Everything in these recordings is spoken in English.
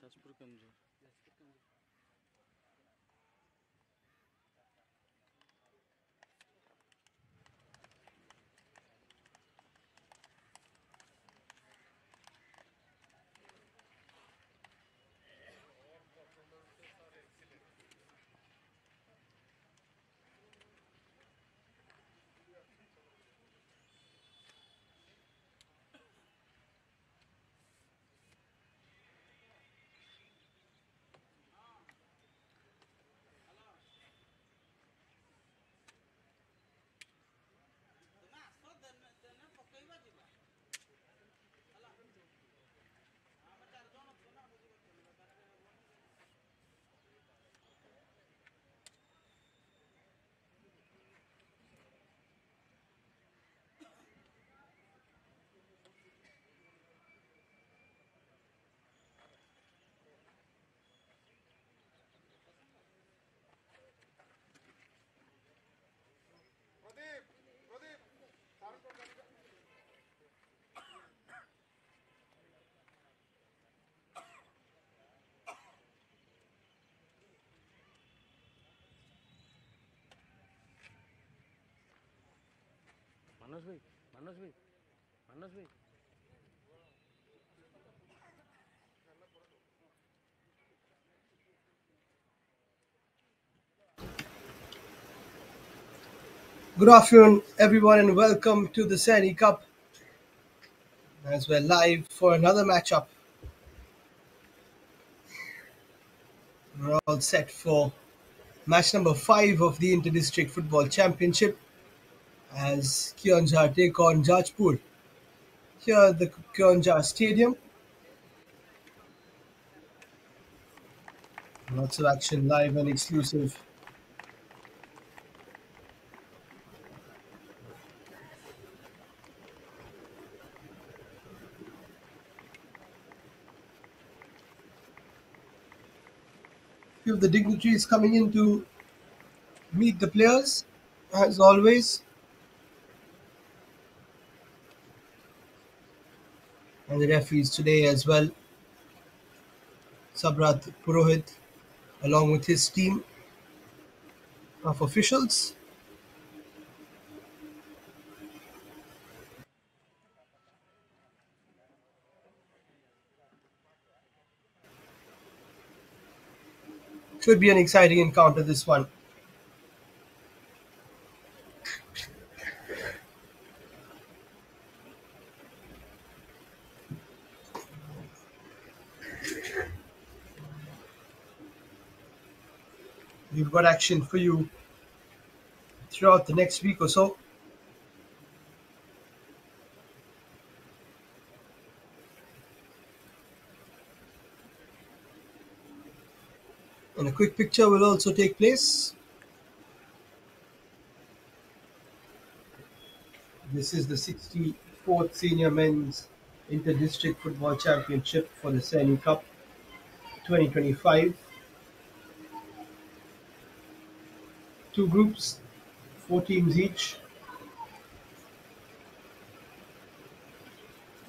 जाजपुर कमजोर। मानस भाई, मानस भाई, मानस भाई। Good afternoon, everyone, and welcome to the Sandy Cup as we're live for another matchup. We're all set for match number 5 of the Inter-District Football Championship as Kionjar take on Jajpur here at the Kionjar Stadium. Lots of action live and exclusive. Few of the dignitaries coming in to meet the players, as always. And the referees today as well. Sabrat Purohit, along with his team of officials. Should be an exciting encounter, this one. We've got action for you throughout the next week or so. And a quick picture will also take place. This is the 64th Senior Men's Inter-District Football Championship for the Sani Cup 2025. Two groups, 4 teams each.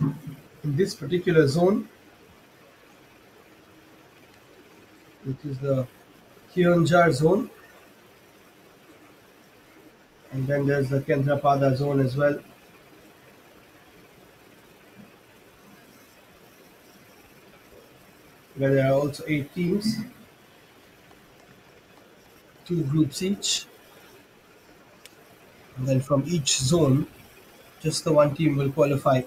In this particular zone, which is the Kionjar zone, and then there's the Kendrapada zone as well. Where there are also 8 teams, 2 groups each. And then from each zone, just the one team will qualify.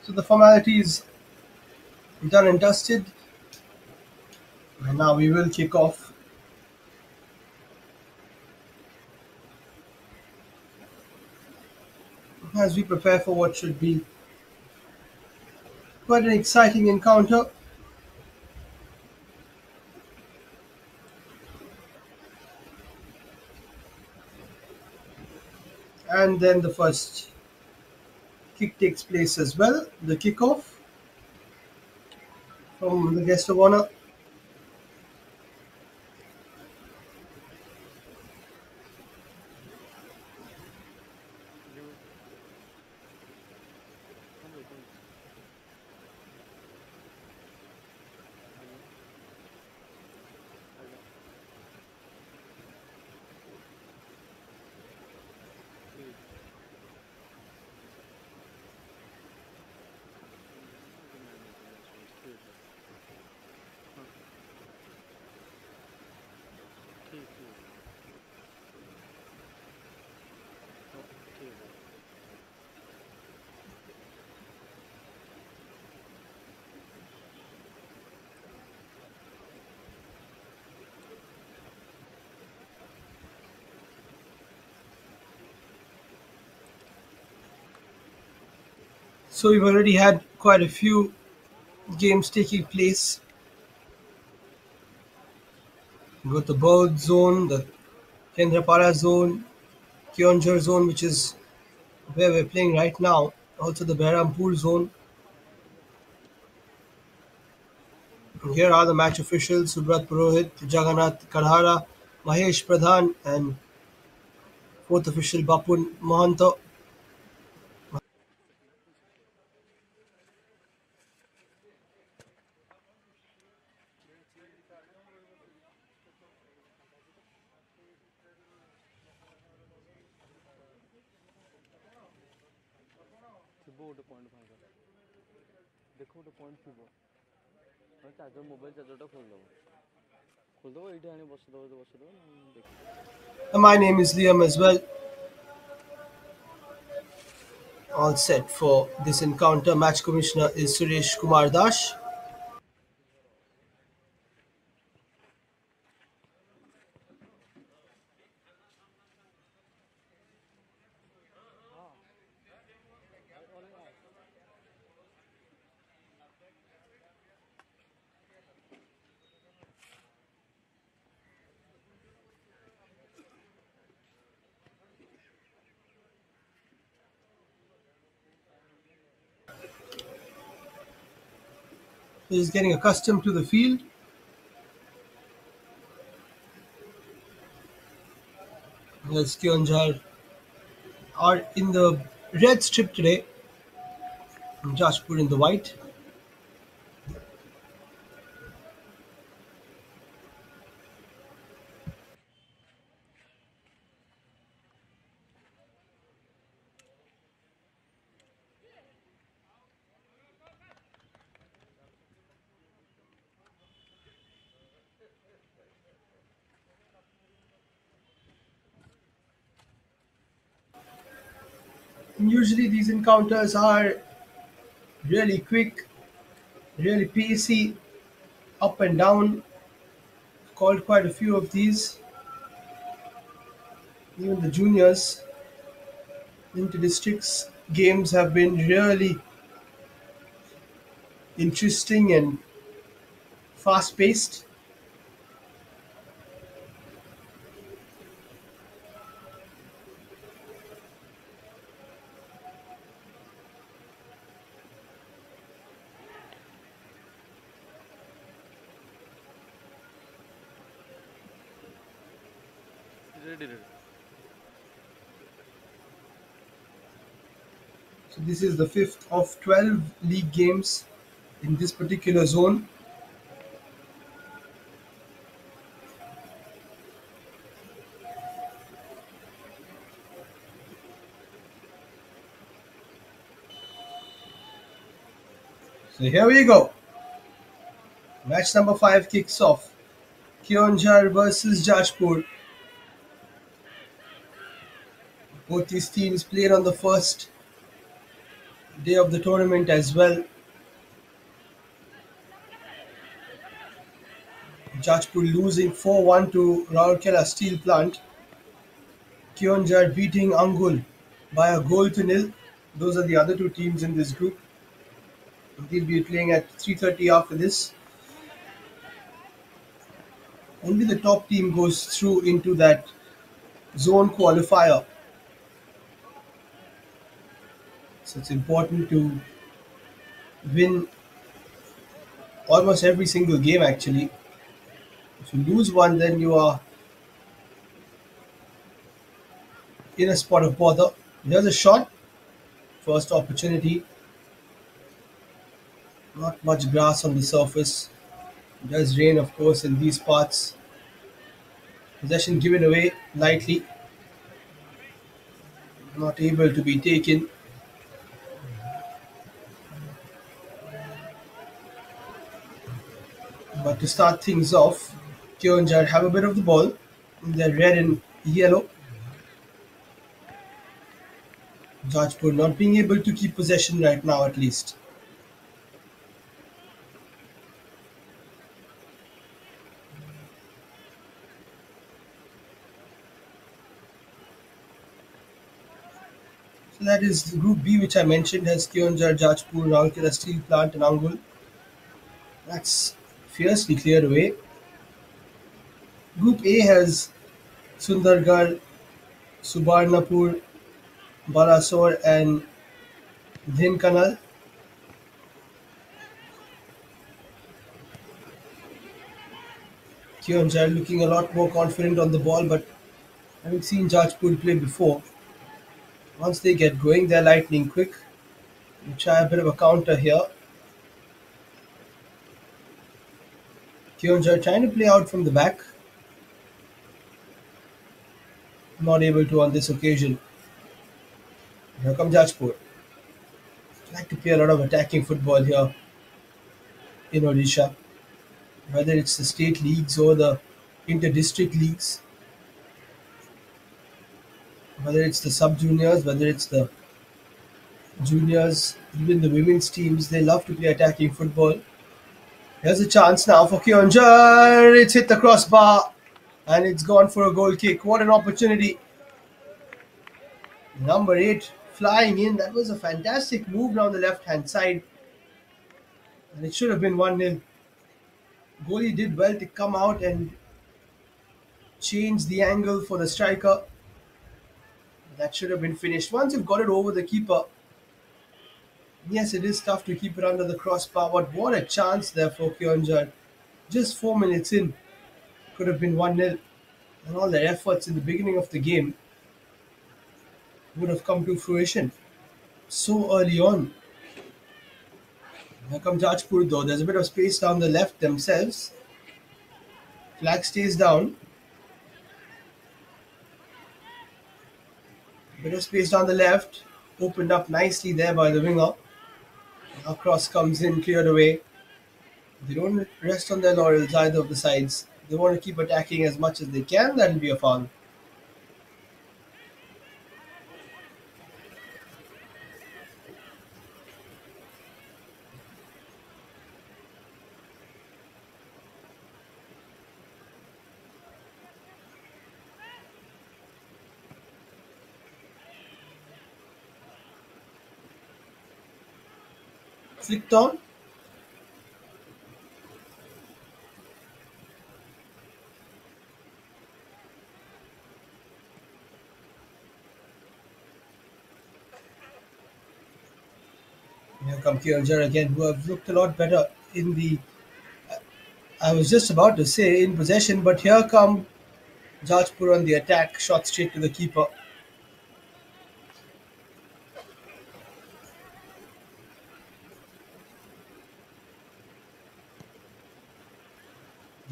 So the formalities done and dusted, and now we will kick off. As we prepare for what should be quite an exciting encounter. And then the first kick takes place as well. The kickoff from the guest of honor. Liverpool. I'm waiting. Hello. Hello. Wait. ठीक ठीक ठीक है So we've already had quite a few games taking place. We've got the Bird Zone, the Kendrapara Zone, Kionjar Zone, which is where we're playing right now. Also the Behrampur Zone. Here are the match officials: Subrat Purohit, Jagannath Kadhara, Mahesh Pradhan, and fourth official Bapun Mohanto. ଥିବ ଗୋଟେ point ଫାଙ୍କା ଦେଖ ଗୋଟେ point ଥିବ ହଁ charger mobile ଚାର୍ଜରଟା ଖୋଲିଦେବ ଏଇଠି ଆଣି ବସିଦେବ ଦେଖିବ And my name is Liam as well. All set for this encounter. Match commissioner is Suresh Kumar Dash. He's getting accustomed to the field. Yes, Kionjar are in the red strip today. Jashpur in the white. And usually these encounters are really quick, really pacey, up and down. Called quite a few of these. Even the juniors inter districts games have been really interesting and fast paced. Ready So this is the fifth of 12 league games in this particular zone. So here we go. Match number 5 kicks off. Kionjar versus Jashpur. Both these teams played on the first day of the tournament as well. Jashpur losing 4-1 to Rourkela Steel Plant. Kionjar beating Angul by a goal to nil. Those are the other two teams in this group. They'll be playing at 3:30 after this. Only the top team goes through into that zone qualifier. So it's important to win almost every single game actually. If you lose one, then you are in a spot of bother. Here's a shot, first opportunity. Not much grass on the surface. It does rain, of course, in these parts. Possession given away lightly, not able to be taken. But to start things off, Kionjar have a bit of the ball. They're red and yellow. Jajpur not being able to keep possession right now, at least. So that is Group B, which I mentioned, has Kionjar, Jajpur, Raulkela Steel Plant, and Angul. That's fiercely cleared away. Group A has Sundargarh, Subarnapur, Balasore, and Dhinkanal. Kionjar looking a lot more confident on the ball, but having seen Jajpur play before, once they get going, they're lightning quick. We try a bit of a counter here. Kionjar trying to play out from the back, not able to on this occasion. Here comes Jajpur. Like to play a lot of attacking football here in Odisha, whether it's the state leagues or the inter-district leagues, whether it's the sub-juniors, whether it's the juniors, even the women's teams, they love to play attacking football. Here's a chance now for Kionjar. It's hit the crossbar and it's gone for a goal kick. What an opportunity. Number 8 flying in. That was a fantastic move down the left hand side. And it should have been 1-0. Goalie did well to come out and change the angle for the striker. That should have been finished. Once you've got it over the keeper, yes, it is tough to keep it under the crossbar, but what a chance there for Kionjar. Just 4 minutes in, could have been 1-0. And all their efforts in the beginning of the game would have come to fruition so early on. Here comes Jajpur though. There's a bit of space down the left themselves. Flag stays down. Bit of space down the left. Opened up nicely there by the winger. Now cross comes in, cleared away. They don't rest on their laurels either of the sides. They want to keep attacking as much as they can. That'll be a foul. Flicked on. Here come Kionjar again, who have looked a lot better in the. I was just about to say in possession, but here come Jajpur on the attack, shot straight to the keeper.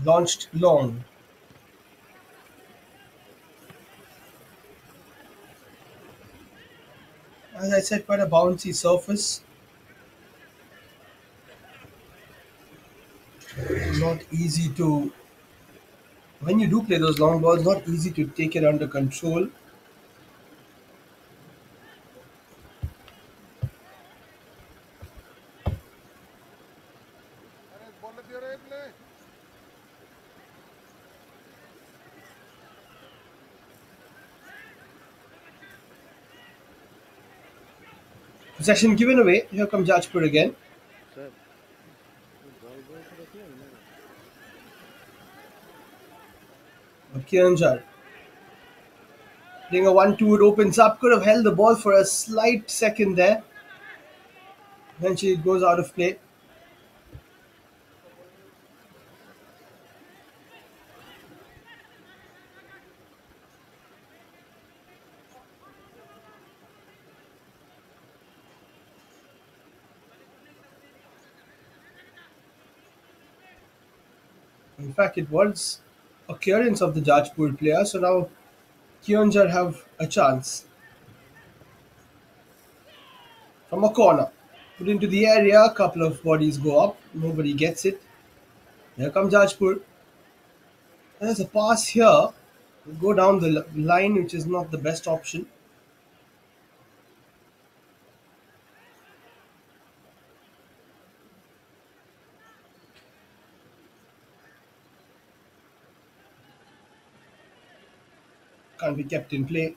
Launched long. As I said, quite a bouncy surface. Not easy to. When you do play those long balls, not easy to take it under control. Possession given away. Here comes Jajpur again. Sir, ball boy से रखी है ना? But Kionjar playing a 1-2, it opens up. Could have held the ball for a slight second there. Eventually, it goes out of play. In fact, it was a clearance of the Jajpur player, so now Kyonjar have a chance from a corner. Put into the area, a couple of bodies go up, nobody gets it. Here comes Jajpur. There's a pass here. Go down the line, which is not the best option. Can't be kept in play.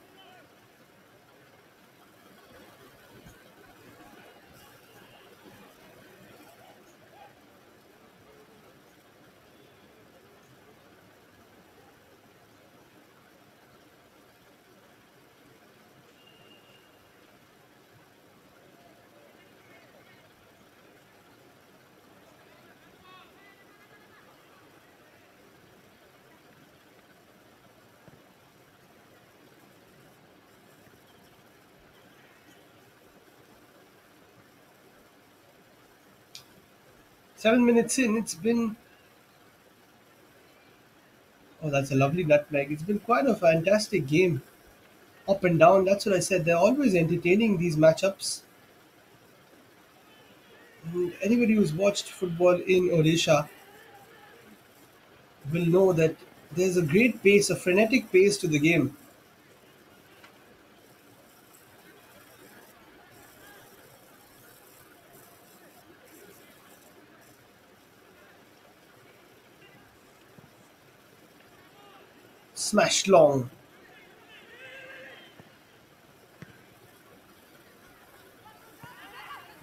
7 minutes in, it's been. Oh, that's a lovely nutmeg. It's been quite a fantastic game. Up and down, that's what I said. They're always entertaining, these matchups. Anybody who's watched football in Odisha will know that there's a great pace, a frenetic pace to the game. Smashed long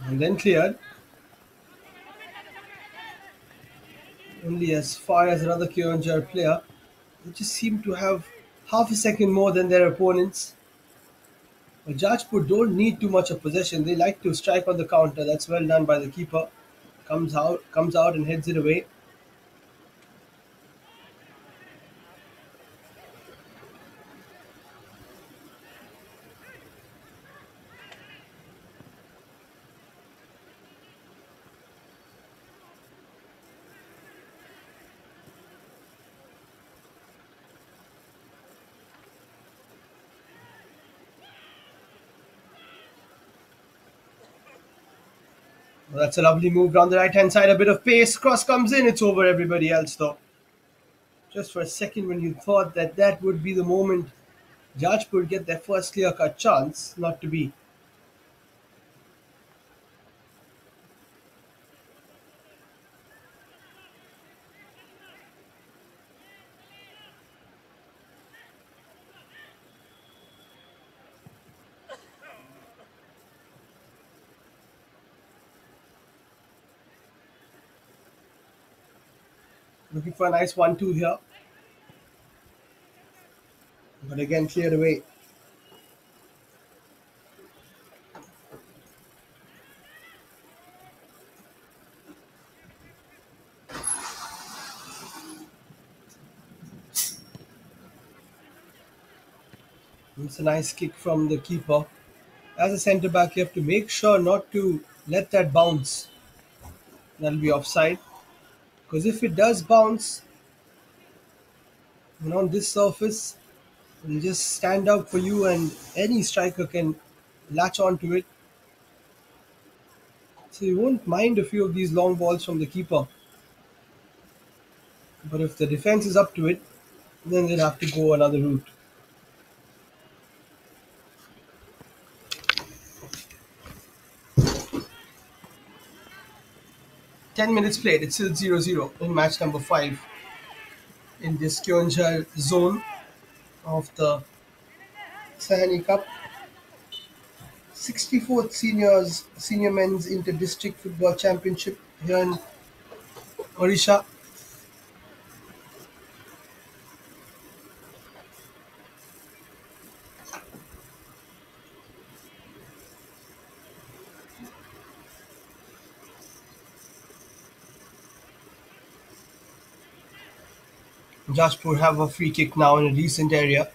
and then cleared. Only as far as another Kionjar player. They just seem to have half a second more than their opponents. But Jajpur don't need too much of possession. They like to strike on the counter. That's well done by the keeper. Comes out and heads it away. Well, that's a lovely move down the right hand side. A bit of pace. Cross comes in. It's over everybody else though. Just for a second, when you thought that that would be the moment Jajpur get their first clear cut chance, not to be. Looking for a nice 1-2 here. But again, cleared away. It's a nice kick from the keeper. As a centre back, you have to make sure not to let that bounce. That'll be offside. Because if it does bounce, on this surface, it'll just stand up for you, and any striker can latch onto it. So you won't mind a few of these long balls from the keeper. But if the defense is up to it, then they'll have to go another route. 10 minutes played. It's still 0-0 in match number 5 in this Kyonjar zone of the Sahani Cup. 64th senior men's inter-district football championship here in Odisha. Jajpur have a free kick now in a decent area.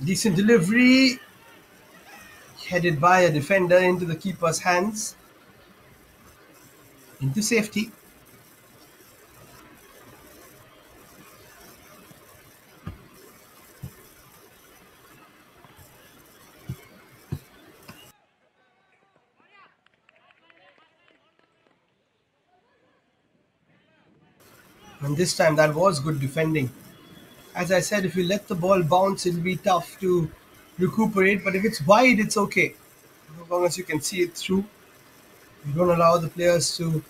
Decent delivery, headed by a defender into the keeper's hands, into safety. And this time that was good defending. As I said, if you let the ball bounce, it'll be tough to recuperate. But if it's wide, it's okay. As long as you can see it through, you don't allow the players to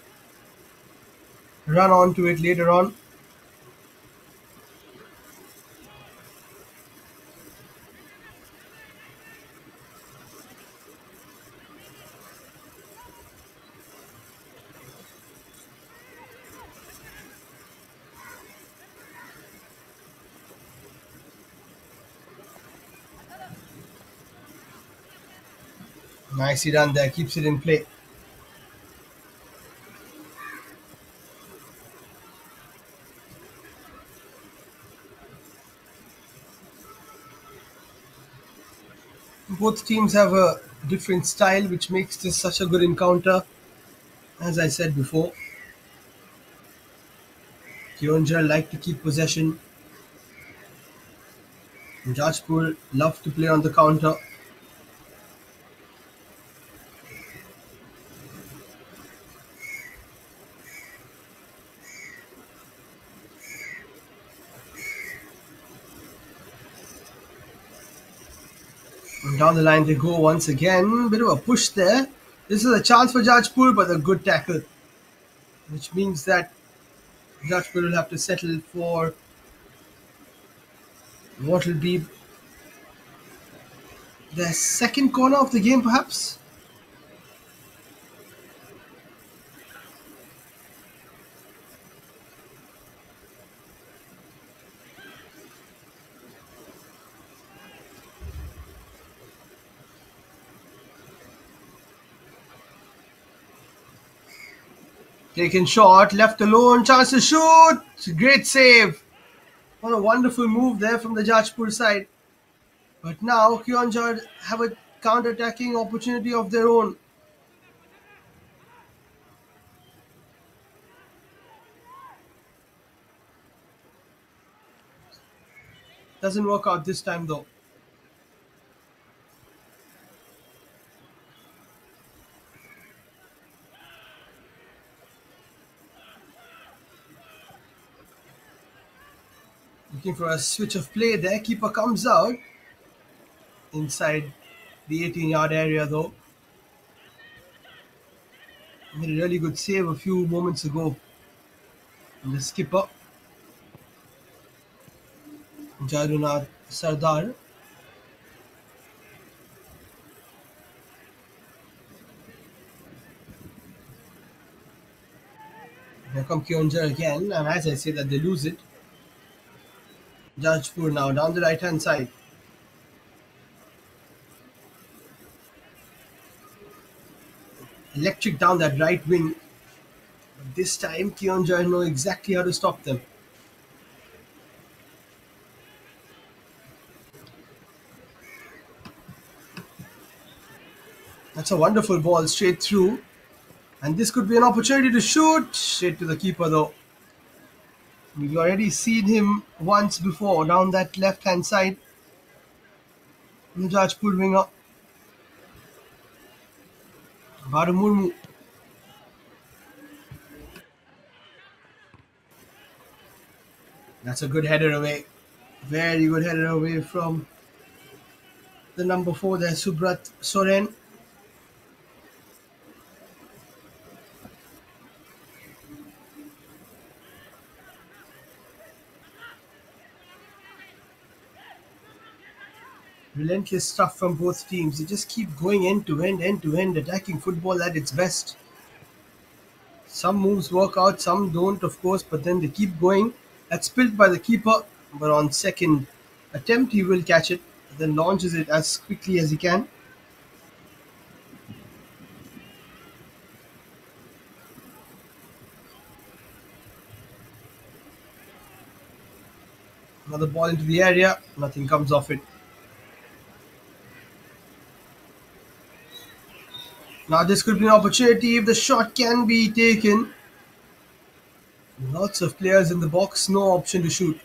run onto it later on. Nicely done there, keeps it in play. Both teams have a different style, which makes this such a good encounter. As I said before, Kionjar like to keep possession. Jajpur love to play on the counter. And down the line they go once again. Bit of a push there. This is a chance for Jajpur, but a good tackle, which means that Jajpur will have to settle for what will be the second corner of the game, perhaps. Taken shot, left alone, chance to shoot. Great save. What a wonderful move there from the Jajpur side. But now Kionjar have a counter-attacking opportunity of their own. Doesn't work out this time though. Looking for a switch of play there. Keeper comes out inside the 18-yard area though. Made a really good save a few moments ago. And the skipper, Jairunath Sardar. Here come Kionjar again, and as I say that they lose it. Jajpur now down the right hand side. Electric down that right wing. But this time Kionjar know exactly how to stop them. That's a wonderful ball straight through. And this could be an opportunity to shoot. Straight to the keeper though. We've already seen him once before down that left hand side. Jajpur winger. Baru Murmu. That's a good header away. Very good header away from the number 4 there, Subrat Soren. Relentless stuff from both teams. They just keep going end to end, attacking football at its best. Some moves work out, some don't, of course, but then they keep going. That's spilled by the keeper, but on second attempt, he will catch it, then launches it as quickly as he can. Another ball into the area, nothing comes of it. Now this could be an opportunity if the shot can be taken. Lots of players in the box, no option to shoot.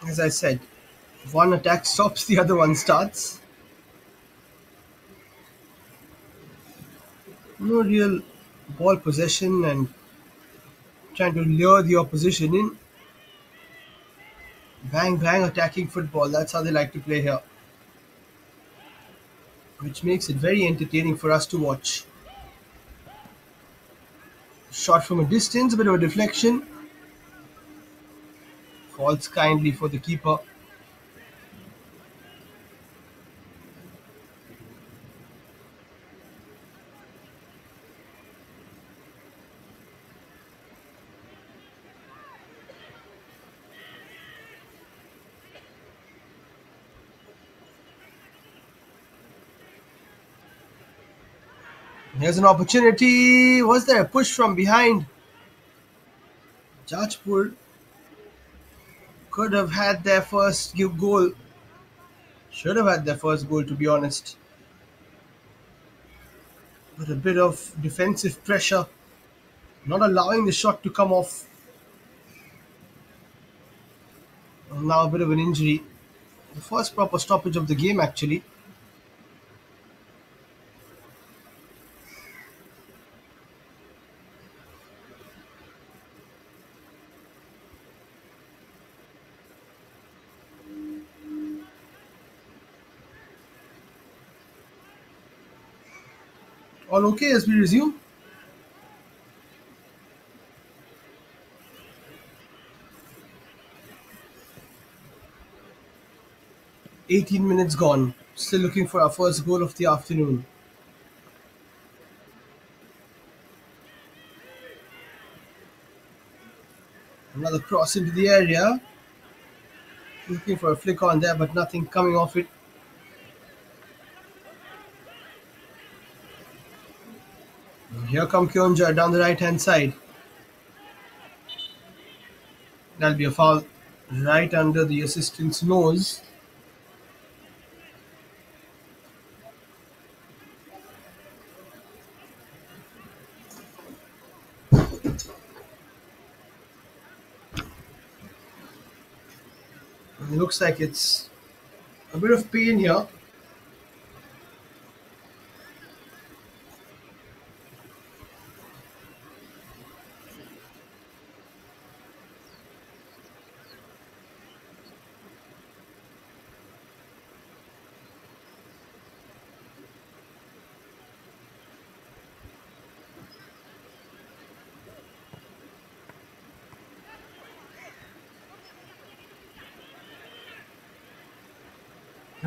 As I said, if one attack stops, the other one starts. No real ball possession and trying to lure the opposition in. Bang bang attacking football, that's how they like to play here. Which makes it very entertaining for us to watch. Shot from a distance, a bit of a deflection. Falls kindly for the keeper. Here's an opportunity. Was there a push from behind? Jajpur could have had their first goal. Should have had their first goal, to be honest. But a bit of defensive pressure, not allowing the shot to come off. And now a bit of an injury. The first proper stoppage of the game, actually. All okay as we resume? 18 minutes gone. Still looking for our first goal of the afternoon. Another cross into the area. Looking for a flick on there, but nothing coming off it. Here come Kyonja down the right hand side. That'll be a foul right under the assistant's nose. It looks like it's a bit of pain here.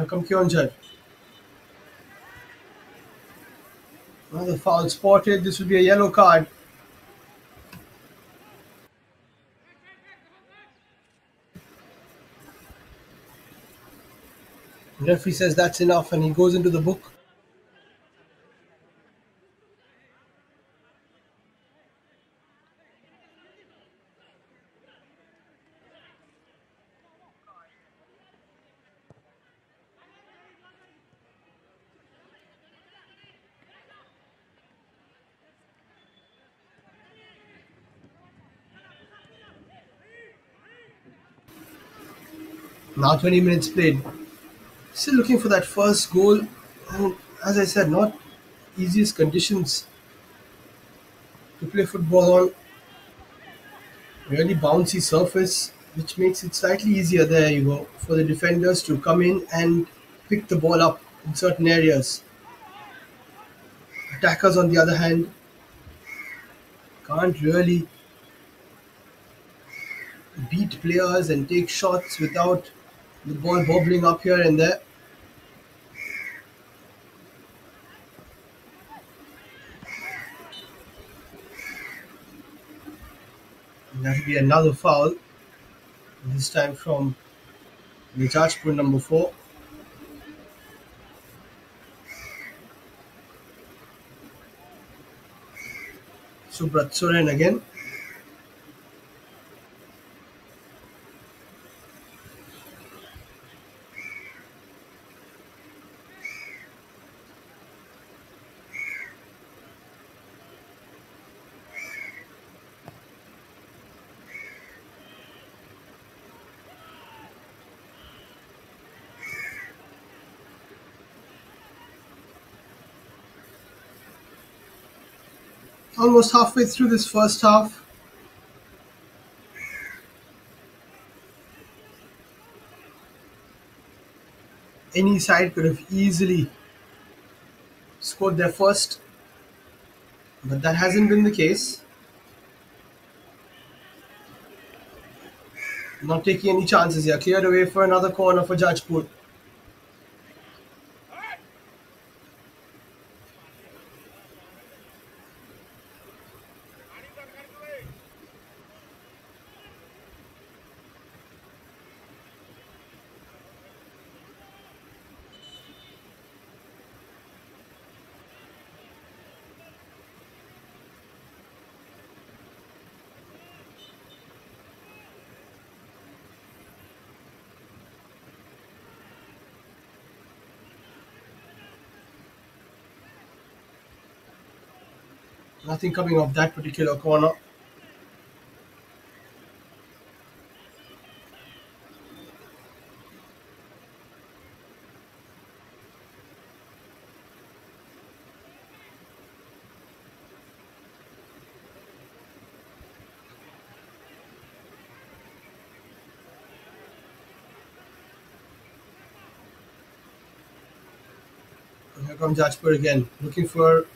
Here come Kyonja. Another foul spotted. This will be a yellow card. The referee says that's enough and he goes into the book. Now 20 minutes played. Still looking for that first goal. And as I said, not easiest conditions to play football on. Really bouncy surface, which makes it slightly easier. There you go. For the defenders to come in and pick the ball up in certain areas. Attackers, on the other hand, can't really beat players and take shots without the ball bobbling up here and there. That will be another foul, this time from the Jajpur number 4. Subrat Soren again. Almost halfway through this first half. Any side could have easily scored their first, but that hasn't been the case. Not taking any chances here. Cleared away for another corner for Jajpur. Nothing coming off that particular corner. And here comes Jajpur again, looking for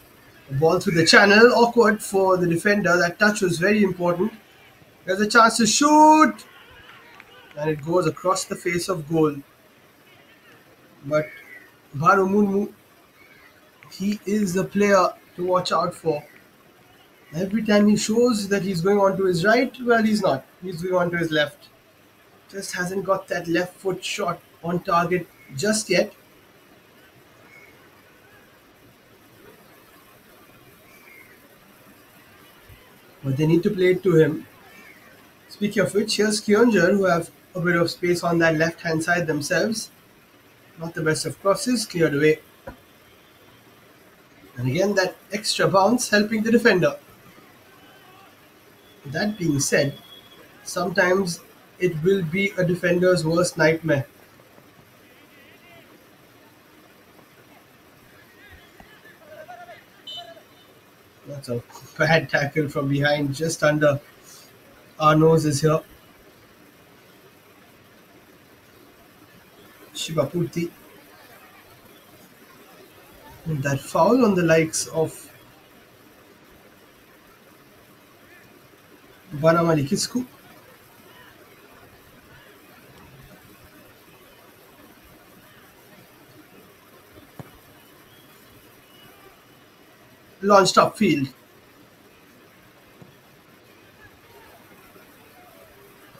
a ball through the channel. Awkward for the defender. That touch was very important. There's a chance to shoot, and it goes across the face of goal. But Bharu Munmu, he is the player to watch out for. Every time he shows that he's going on to his right, well, he's not. He's going on to his left. Just hasn't got that left foot shot on target just yet. But they need to play it to him. Speaking of which, here's Kyonjar, who have a bit of space on that left hand side themselves. Not the best of crosses, cleared away. And again, that extra bounce helping the defender. That being said, sometimes it will be a defender's worst nightmare. That's a bad tackle from behind, just under our noses here. Shivapurti. And that foul on the likes of Banamali Kisku. Launched upfield.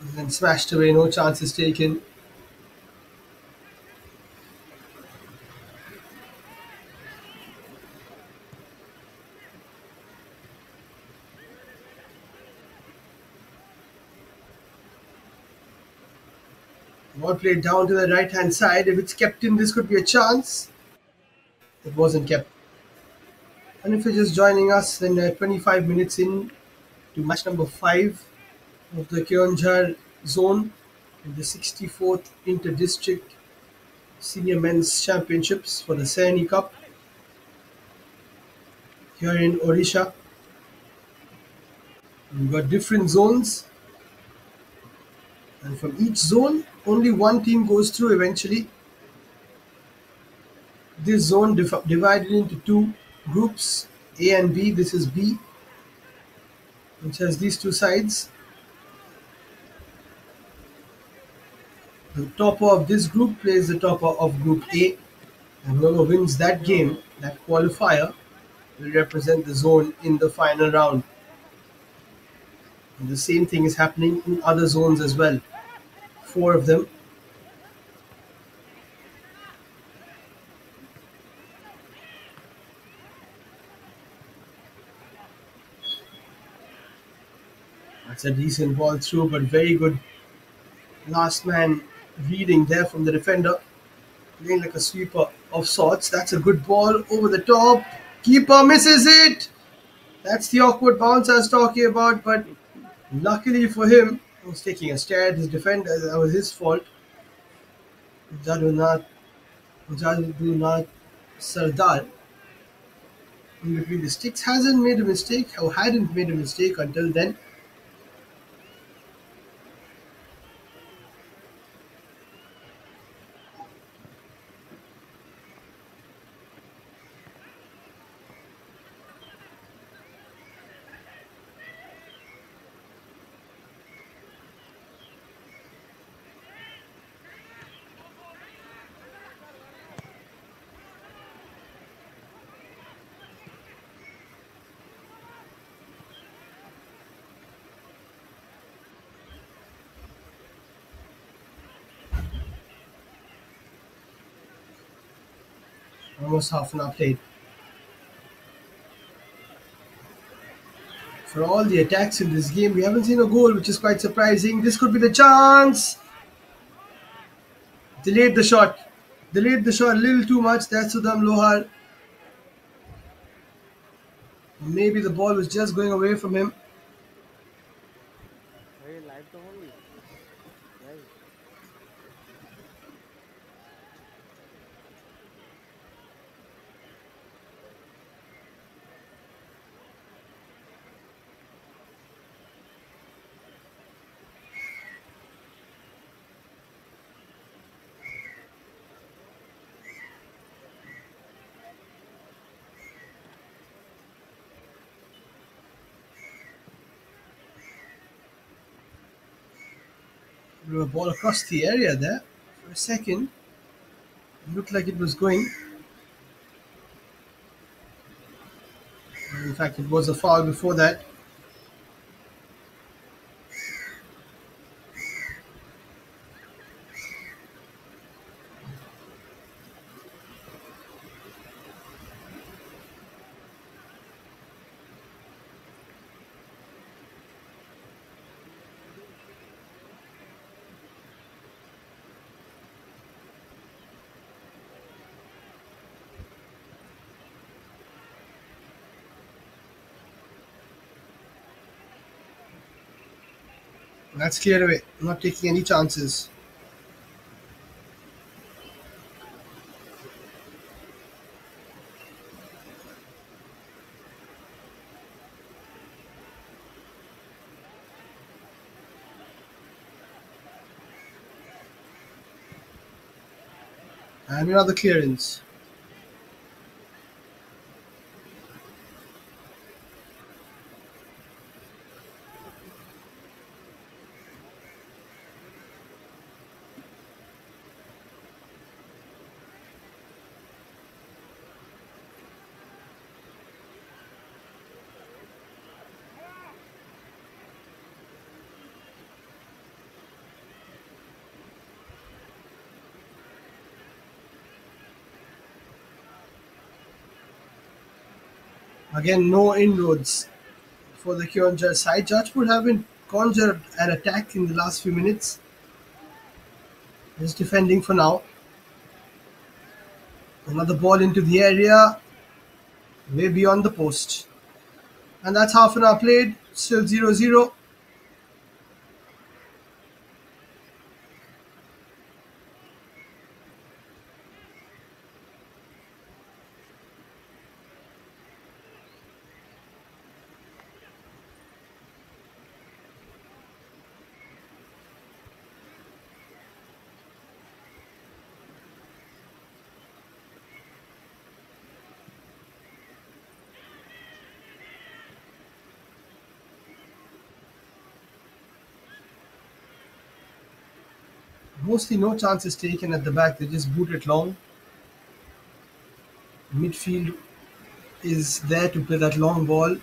And then smashed away, no chances taken. Ball played down to the right hand side. If it's kept in, this could be a chance. It wasn't kept. And if you're just joining us, then 25 minutes in to match number 5 of the Keonjhar zone in the 64th Inter-District Senior Men's Championships for the Saini Cup here in Odisha. We've got different zones, and from each zone, only one team goes through eventually. This zone divided into two groups, A and B. This is B, which has these two sides. The topper of this group plays the topper of Group A, and whoever wins that game, that qualifier, will represent the zone in the final round. And the same thing is happening in other zones as well. Four of them. That's a decent ball through, but very good last man reading there from the defender. Playing like a sweeper of sorts. That's a good ball over the top. Keeper misses it. That's the awkward bounce I was talking about, but luckily for him, he was taking a stare at his defender. That was his fault. Jadunat, Jadunat Sardar in between the sticks hasn't made a mistake or hadn't made a mistake until then. Almost half an hour played. For all the attacks in this game, we haven't seen a goal, which is quite surprising. This could be the chance. Delayed the shot. Delayed the shot a little too much. That's Sudham Lohar. Maybe the ball was just going away from him. Hey, live to only. Live. Blew a ball across the area there. For a second, it looked like it was going. In fact, it was a foul before that. That's cleared away. Not taking any chances. And another clearance. Again, no inroads for the Kionjar side. Jajpur haven't conjured an attack in the last few minutes. Just defending for now. Another ball into the area, way beyond the post. And that's half an hour played, still 0-0. Mostly no chances taken at the back, they just boot it long. Midfield is there to play that long ball.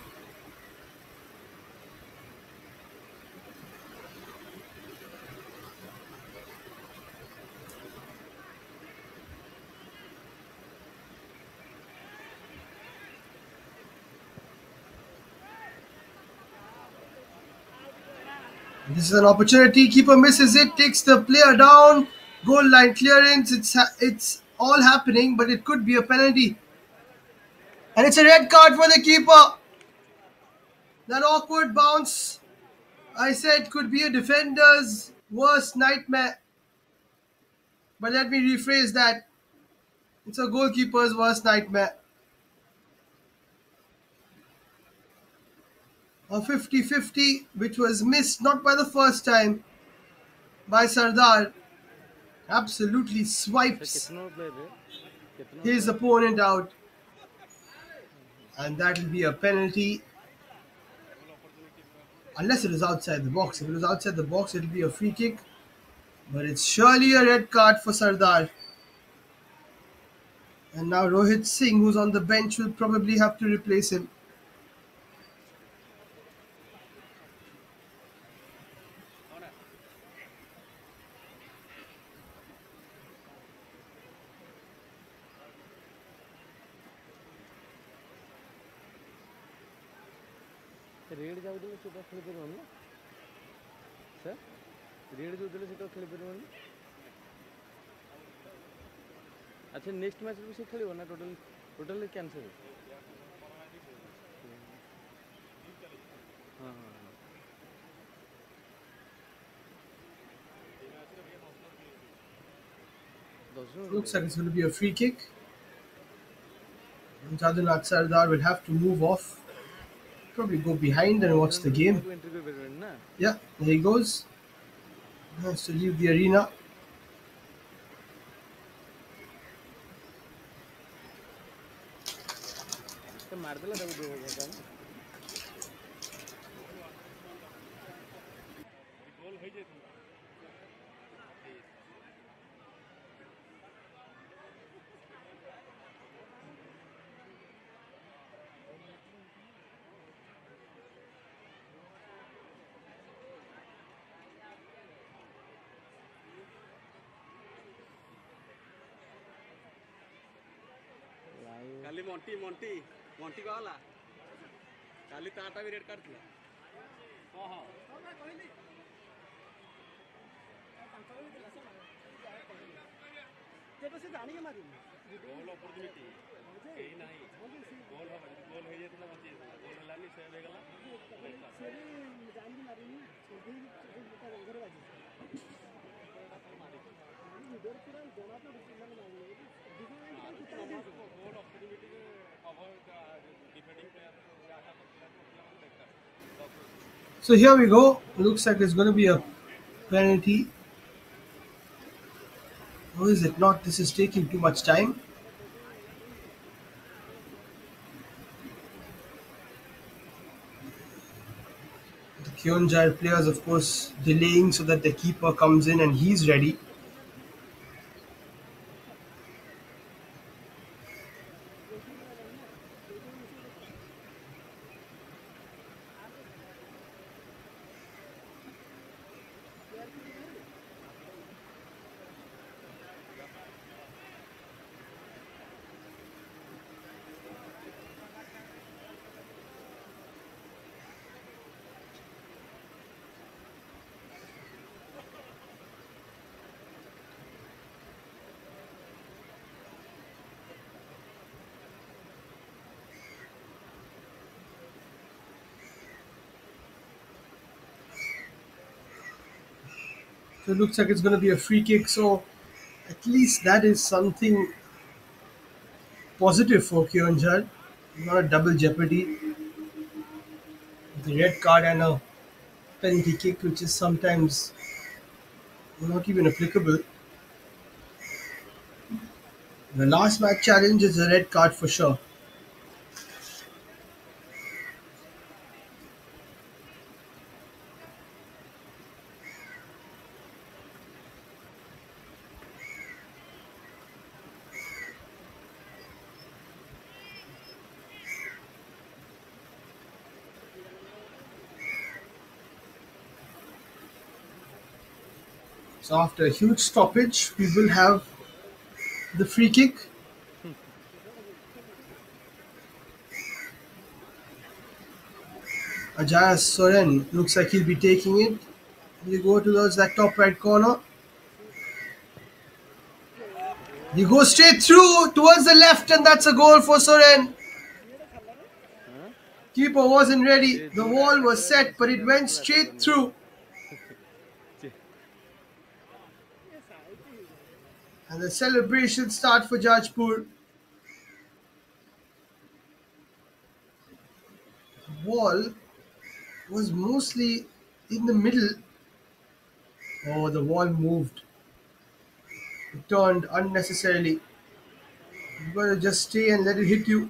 This is an opportunity. Keeper misses it, takes the player down. Goal line clearance. It's all happening, but it could be a penalty. And it's a red card for the keeper. That awkward bounce, I said, could be a defender's worst nightmare. But let me rephrase that. It's a goalkeeper's worst nightmare. A 50-50, which was missed not by the first time by Sardar. Absolutely sir swipes कितना player है कितना his player opponent out. And that will be a penalty. Unless it is outside the box. If it is outside the box, it will be a free kick. But it's surely a red card for Sardar. And now Rohit Singh, who's on the bench, will probably have to replace him. रेड जाऊदले सेटा खेली परिबन ना sir red जाऊदले सेटा खेली परिबन अच्छा next match भी से खेलिबो ना टोटली कैंसिल हां हां Looks like it's going to be a free kick. And Jadunat Sardar will have to move off. Probably go behind and watch the game. Entry कर परिबन ना Yeah, there he goes. Has to leave the arena. तो मार देला तब दो होगा ना काली Monty Monty Monty का वाला काली ताटा भी रेड कार्ड थी हां हां तेरे से जानी के मारी गोल अपॉर्चुनिटी केही नाही गोल हो गोल हो जेतला बची गोल हलानी से हो गेला सेरी जानी के मारी छोटी छोटी घर बाजी लीडर पूरा जोना पे डिसीजन मांगे गोल अपॉर्चुनिटी के avoid defending player So here we go. Looks like it's going to be a penalty. Or is it not? This is taking too much time. The Kyonjar players, of course, delaying so that the keeper comes in and he's ready. So it looks like it's going to be a free kick. So at least that is something positive for Kyonjar. Not a double jeopardy. The red card and a penalty kick, which is sometimes not even applicable. The last match challenge is a red card for sure. So after a huge stoppage, we will have the free kick. Ajax Soren looks like he'll be taking it. You go towards that top right corner. You go straight through towards the left, and that's a goal for Soren. ହଁ Keeper wasn't ready. ସେ The ଯୋଉଟା wall attack was କରିବାକୁ set, but it ସେଇଟା went total attack straight କରିନାହାନ୍ତି through. And the celebrations start for Jajpur. The wall was mostly in the middle. Oh, the wall moved. It turned unnecessarily. You gotta just stay and let it hit you.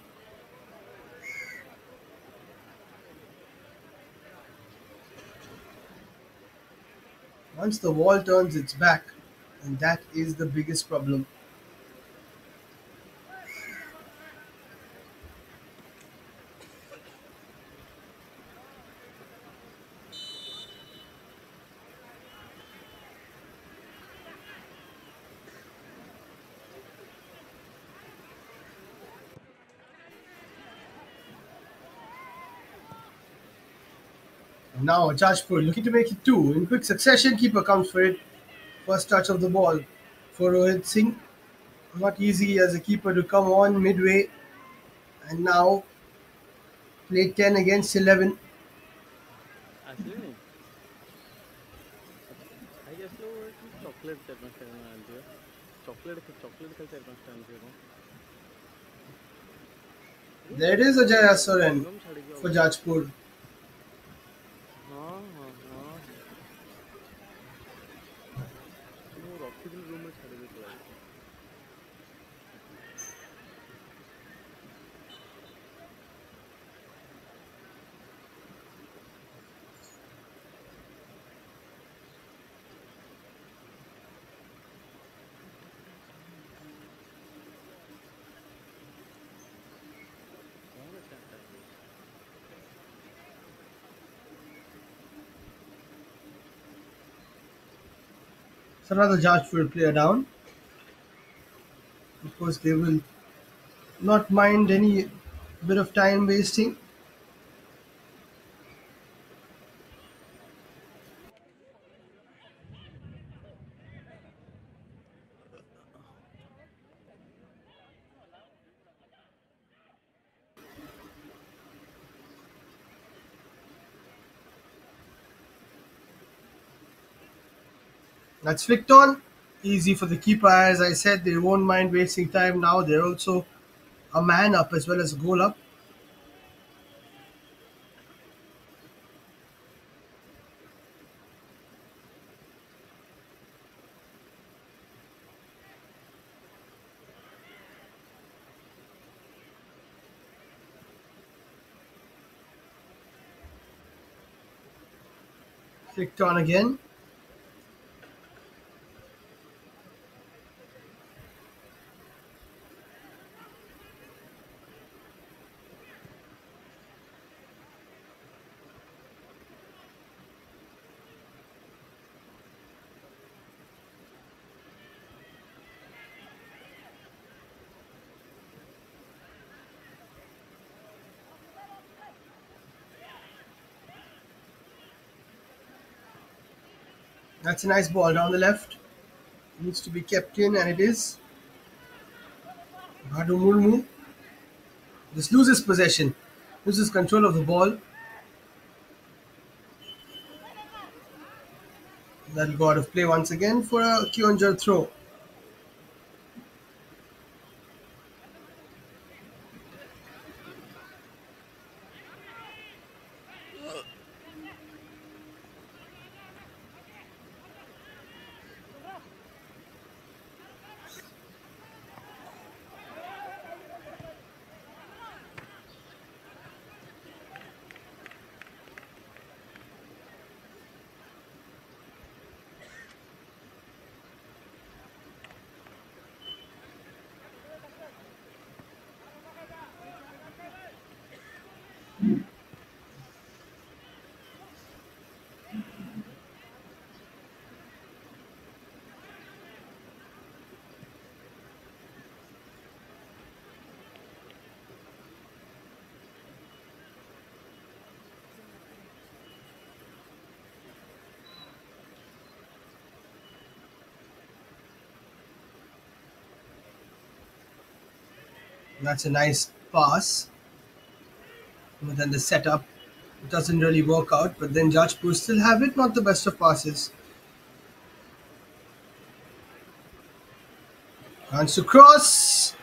Once the wall turns its back, and that is the biggest problem. Now Jajpur looking to make it two. In quick succession, keeper comes for it. First touch of the ball for Rohit Singh. Not easy as a keeper to come on midway. And now play 10 against 11. ଆସିଲେଣି ଖାଇକି ଆସିଲେ ଖାଲି chocolate 4-5ଟା କ'ଣ ଆଣିଥିବେ chocolate ଖାଲି 4-5ଟା ଆଣିଥିବେ କ'ଣ There it is Ajay Soren minimum ଛାଡ଼ିକି for ଅଲଗା Jajpur. ହଁ ହଁ ହଁ ମୁଁ ରଖିଥିଲି ରୁମ୍ରେ ଛାଡ଼ିକି ପଳାଇଛି କ'ଣ ଏତେ ଆଟାକ୍ କରୁଛି So another Jajpur player down. Of course, they will not mind any bit of time wasting. That's flicked on. Easy for the keeper. As I said, they won't mind wasting time now. They're also a man up as well as a goal up. Flicked on again. That's a nice ball down the left. Needs to be kept in, and it is. Badu Murmu just loses possession, loses control of the ball. That'll go out of play once again for a Kyonjar throw. That's a nice pass, but then the setup doesn't really work out. But then Jajpur still have it, not the best of passes. Wants to cross,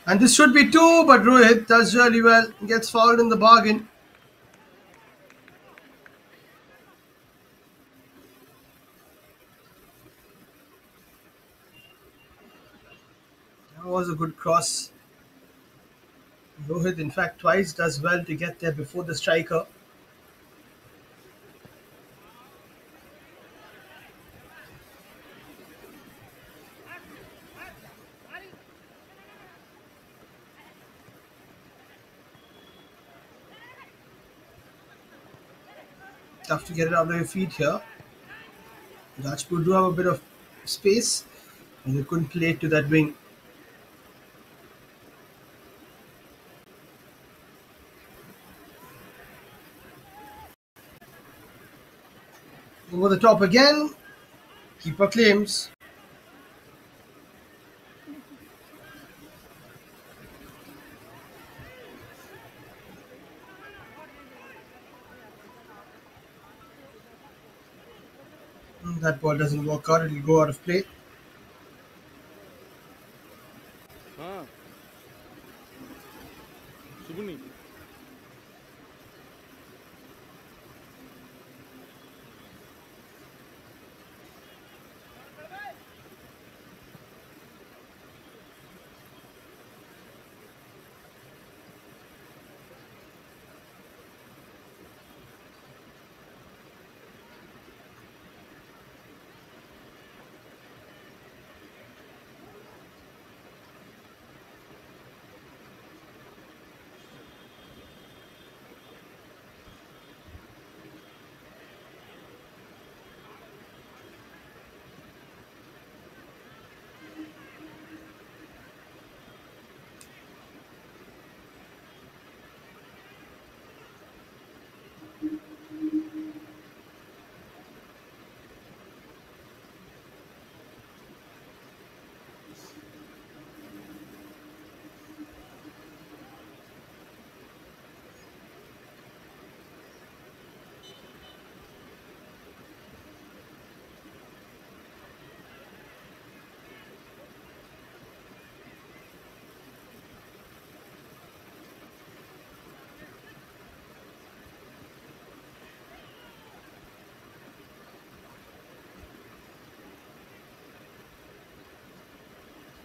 and this should be two, but Rohit does really well, gets fouled in the bargain. That was a good cross. Rohit, in fact, twice does well to get there before the striker. Tough to get it out of your feet here. Rajpur do have a bit of space, and they couldn't play it to that wing. Over the top again. Keeper claims. That ball doesn't work out. It'll go out of play. हाँ शुभनी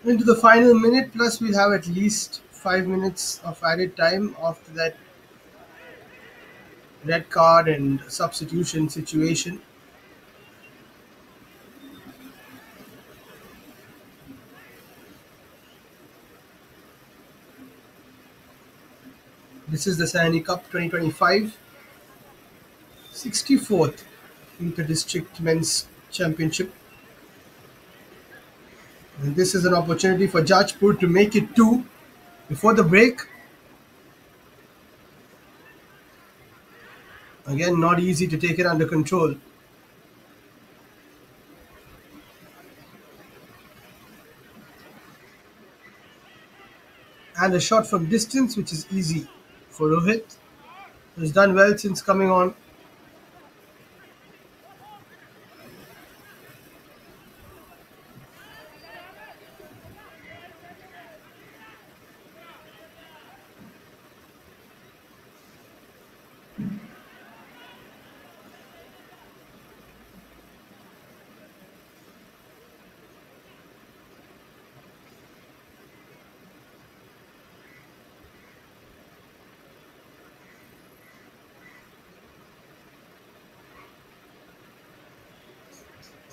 Into the final minute, plus we'll have at least 5 minutes of added time after that red card and substitution situation. This is the Sahani Cup 2025, 64th Inter-District Men's Championship. And this is an opportunity for Jajpur to make it two before the break. Again, not easy to take it under control. And a shot from distance, which is easy for Rohit. He's done well since coming on.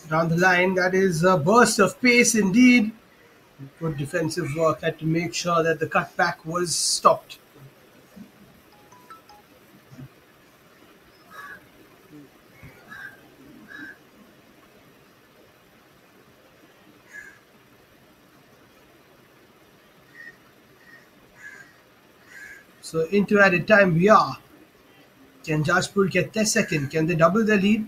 Down the line, that is a burst of pace indeed. Good defensive work, had to make sure that the cutback was stopped. So into added time we are. Can Jajpur get their second? Can they double their lead?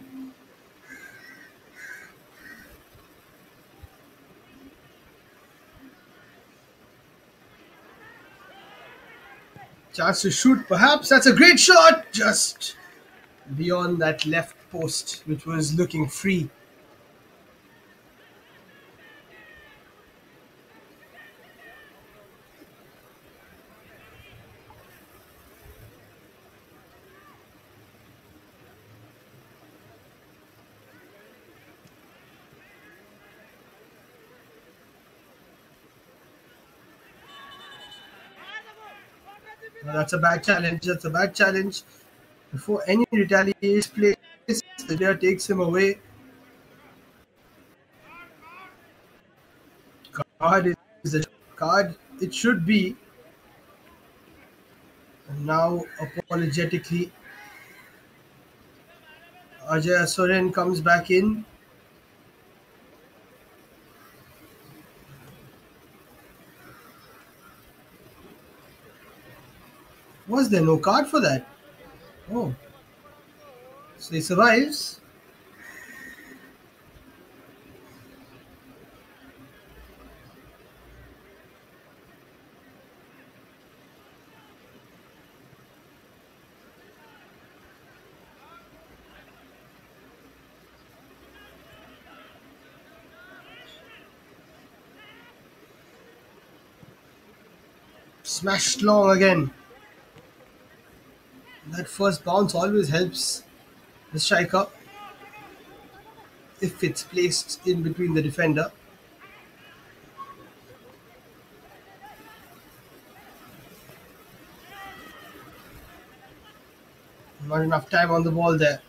Chance to shoot, perhaps. That's a great shot. Just beyond that left post, which was looking free. Now, that's a bad challenge. That's a bad challenge. Before any retaliation plays, the player takes him away. Card is the card. It should be. And now, apologetically, Ajay Soren comes back in. Was there no card for that? Oh, so he survives. Smashed long again. That first bounce always helps the striker if it's placed in between the defender. Not enough time on the ball there.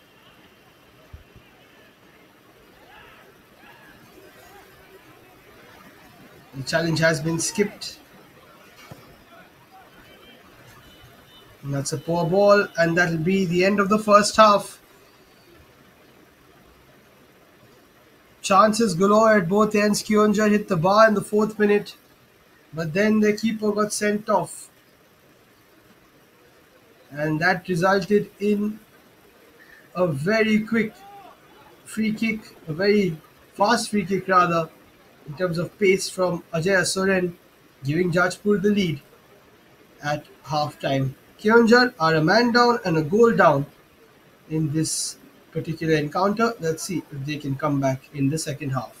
The challenge has been skipped. And that's a poor ball, and that'll be the end of the first half. Chances galore at both ends. Kyonja hit the bar in the fourth minute, but then the keeper got sent off. And that resulted in a very quick free kick, a very fast free kick rather, in terms of pace from Ajay Soren, giving Jajpur the lead at half time. Kyonjar are a man down and a goal down in this particular encounter. Let's see if they can come back in the second half.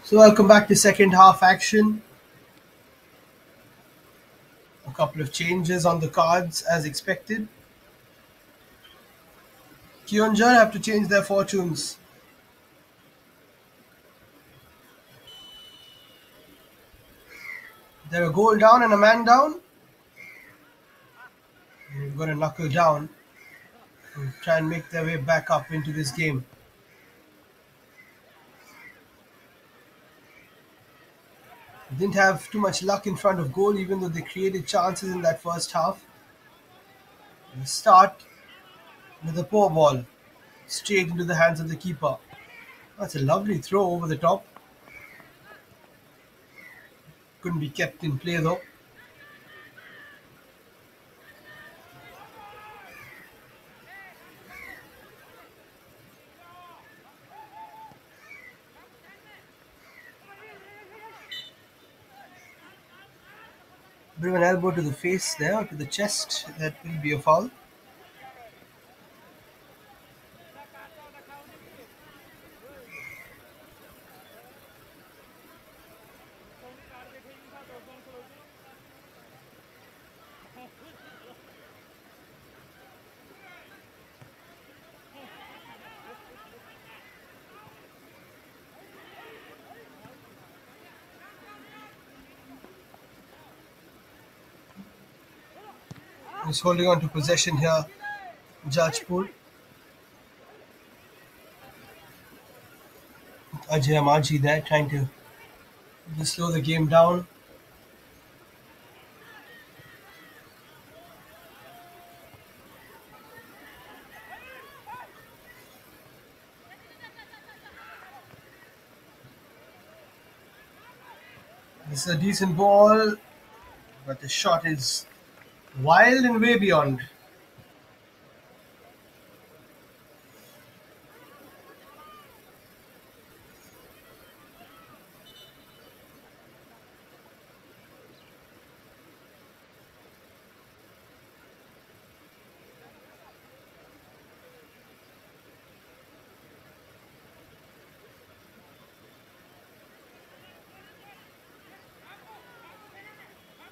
So welcome back to second half action. A couple of changes on the cards as expected. Kyonjar have to change their fortunes. They're a goal down and a man down. They're going to knuckle down and try and make their way back up into this game. Didn't have too much luck in front of goal, even though they created chances in that first half. They start with a poor ball straight into the hands of the keeper. That's a lovely throw over the top. Couldn't be kept in play though. Bit of an elbow to the face there, or to the chest. That will be a foul. He's holding on to possession here. Jajpur. Ajay Amarji there trying to just slow the game down. This is a decent ball, but the shot is wild and way beyond.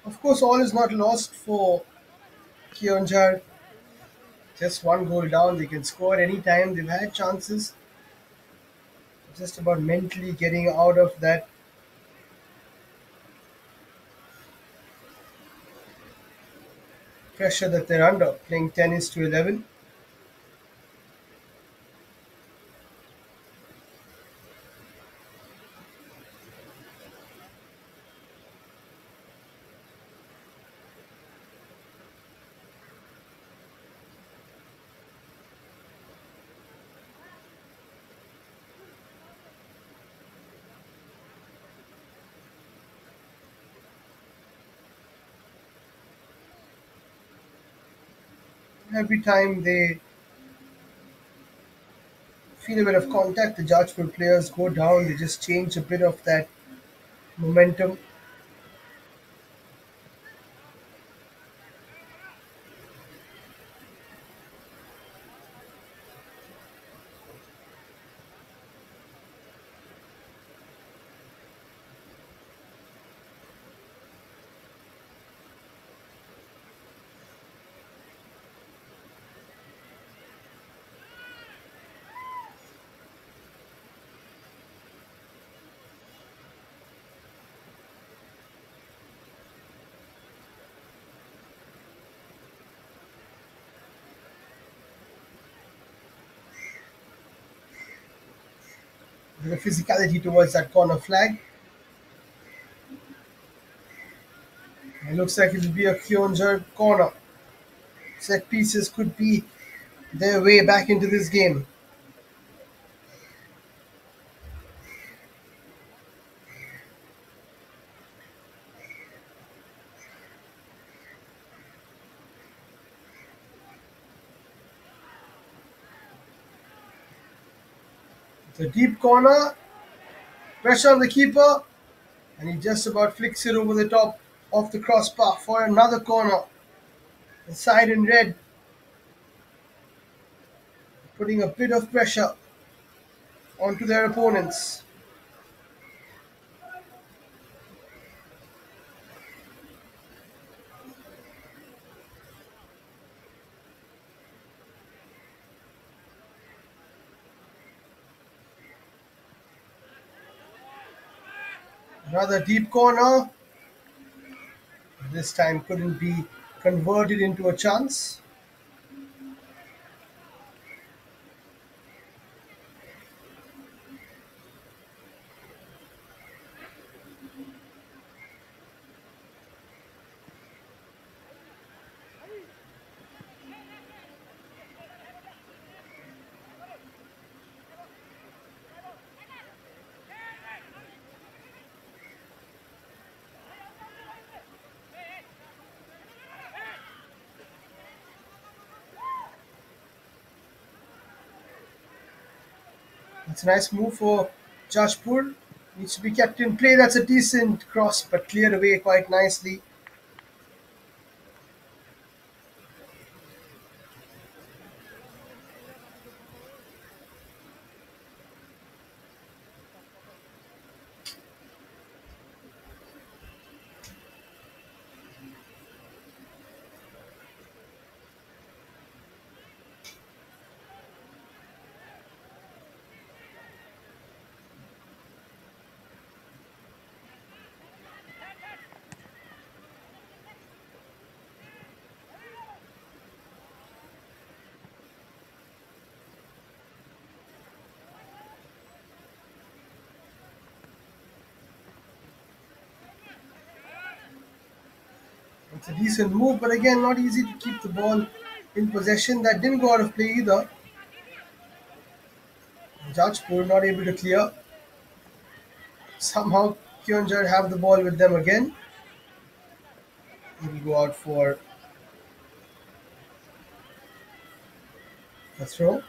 Of course, all is not lost for Kionjar. Just one goal down, they can score any time. They've had chances. Just about mentally getting out of that pressure that they're under, playing tennis to 11. Every time they feel a bit of contact, the Jajpur players go down. They just change a bit of that momentum. The physicality towards that corner flag. It looks like it'll be a Kionjar corner. Set pieces could be their way back into this game. The deep corner, pressure on the keeper, and he just about flicks it over the top of the crossbar for another corner. The side in red, putting a bit of pressure onto their opponents. Another deep corner. This time couldn't be converted into a chance. It's a nice move for Jashpur. Needs to be kept in play. That's a decent cross, but cleared away quite nicely. It's a decent move, but again, not easy to keep the ball in possession. That didn't go out of play either. Jajpur not able to clear. Somehow Kyonjar have the ball with them again. He will go out for a throw.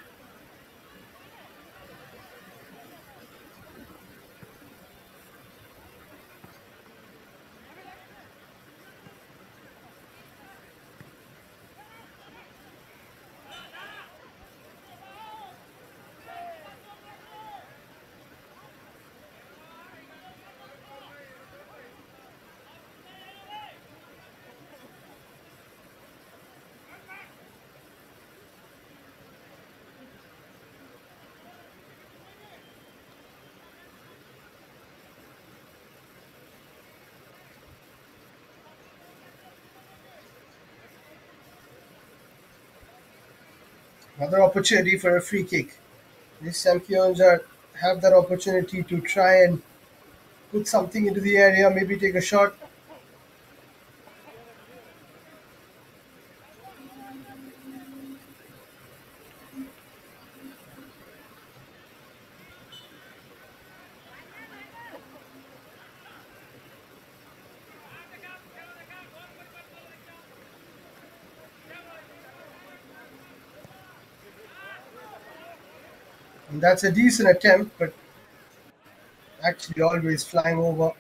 Another opportunity for a free kick. This time Kyonjar have that opportunity to try and put something into the area, maybe take a shot. And that's a decent attempt, but actually always flying over.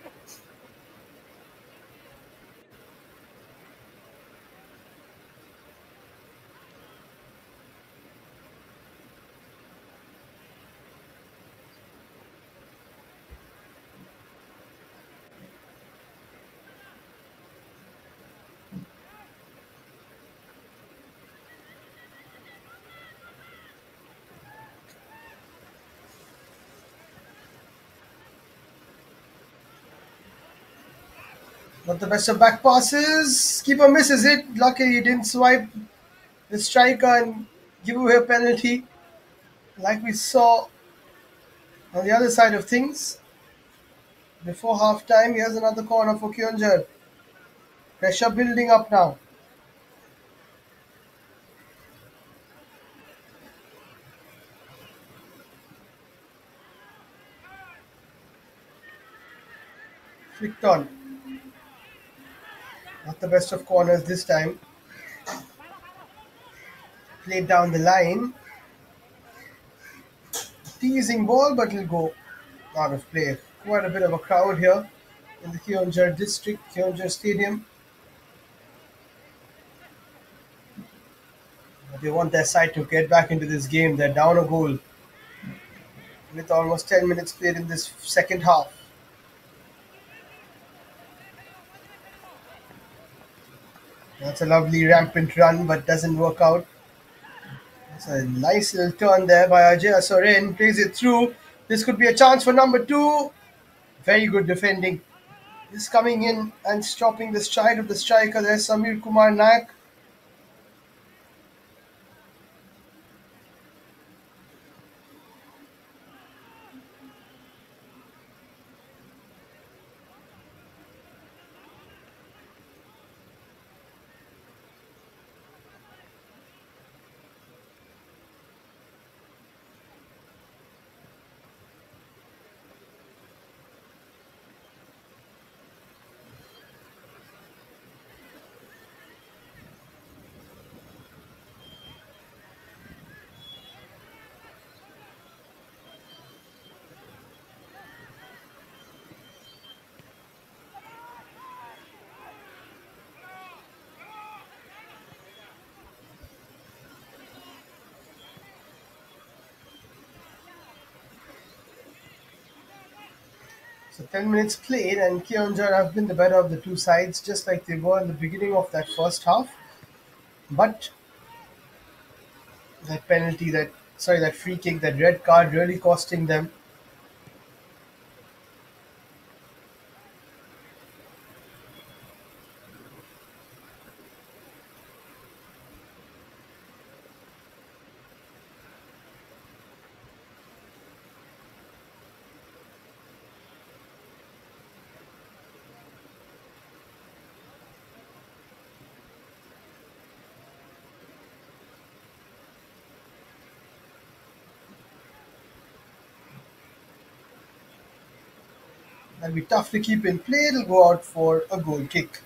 Not the best of back passes. Keeper misses it. Luckily, he didn't swipe the striker and give away a penalty like we saw on the other side of things. Before half time, here's another corner for Kyonjar. Pressure building up now. Flicked on. Not the best of corners this time. Played down the line. Teasing ball, but it'll go out of play. Quite a bit of a crowd here in the Kyonjar district, Kyonjar Stadium. They want their side to get back into this game. They're down a goal with almost 10 minutes played in this second half. That's a lovely rampant run, but doesn't work out. It's a nice little turn there by Ajay Soren. Plays it through. This could be a chance for number two. Very good defending He's coming in and stopping the stride of the striker there, Samir Kumar Naik. So 10 minutes played, and Kionjar have been the better of the two sides, just like they were in the beginning of that first half. But that free kick, that red card really costing them. That'll be tough to keep in play. It'll go out for a goal kick.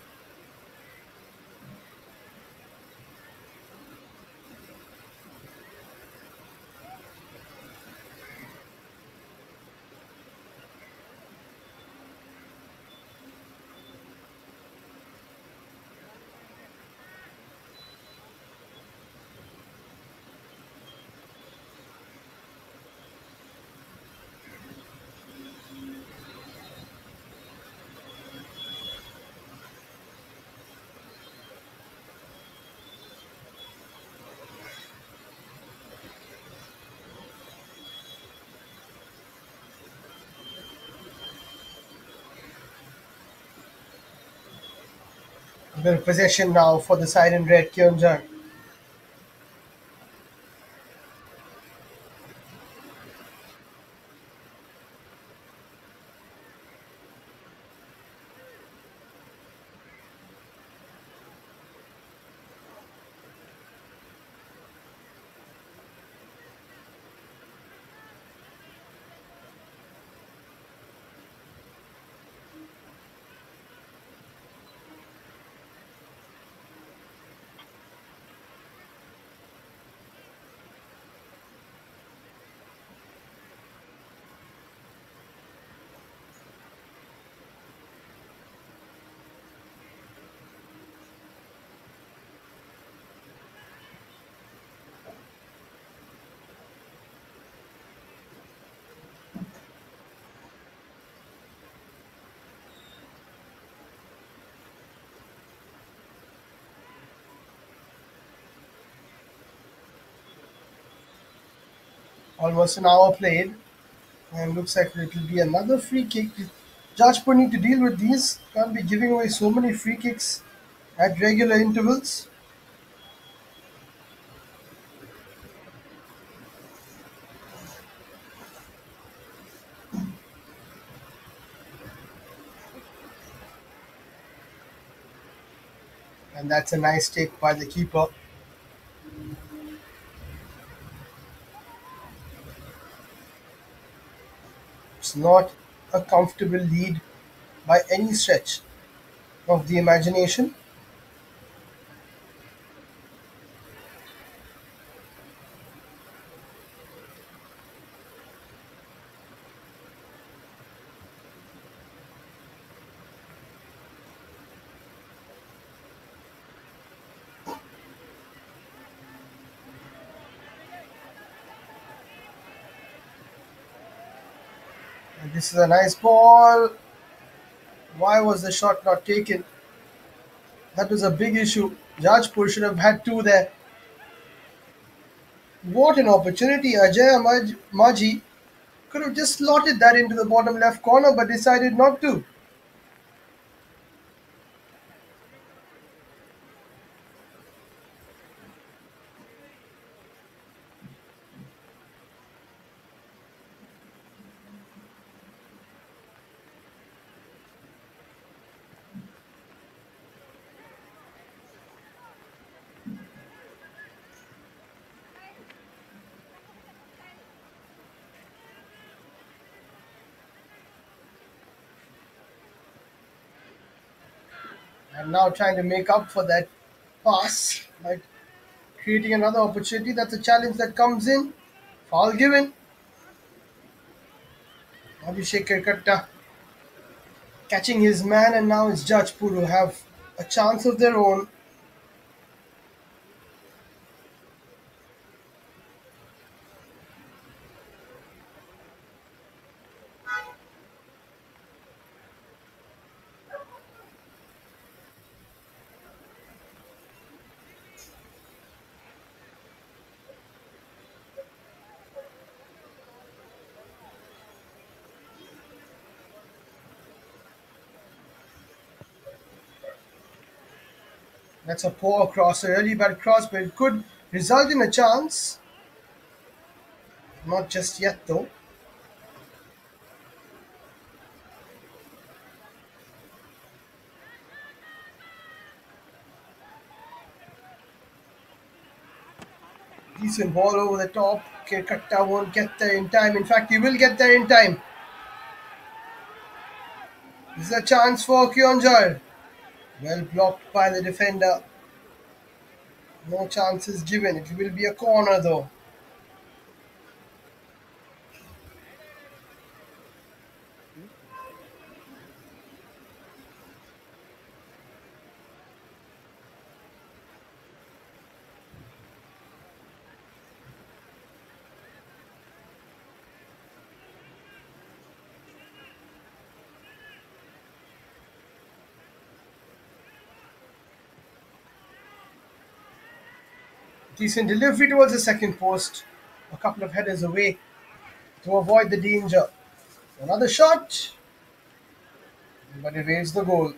A bit of possession now for the side in red, Kionjar. Almost an hour played, and looks like it will be another free kick. Jajpur need to deal with these. Can't be giving away so many free kicks at regular intervals. And that's a nice take by the keeper. It's not a comfortable lead by any stretch of the imagination. And this is a nice ball. Why was the shot not taken? That was a big issue. Jajpur should have had two there. What an opportunity. Maji could have just slotted that into the bottom left corner but decided not to. And now trying to make up for that pass by creating another opportunity. That's a challenge that comes in. Foul given. Abhishek Kerkatta catching his man, and now it's Jajpur who have a chance of their own. That's a poor cross, a really bad cross, but it could result in a chance. Not just yet, though. Decent ball over the top. Kerkatta won't get there in time. In fact, he will get there in time. This is a chance for Kyonjar. Well blocked by the defender. No chances given. It will be a corner, though. Decent delivery towards the second post. A couple of headers away to avoid the danger. Another shot, but it raised the goal.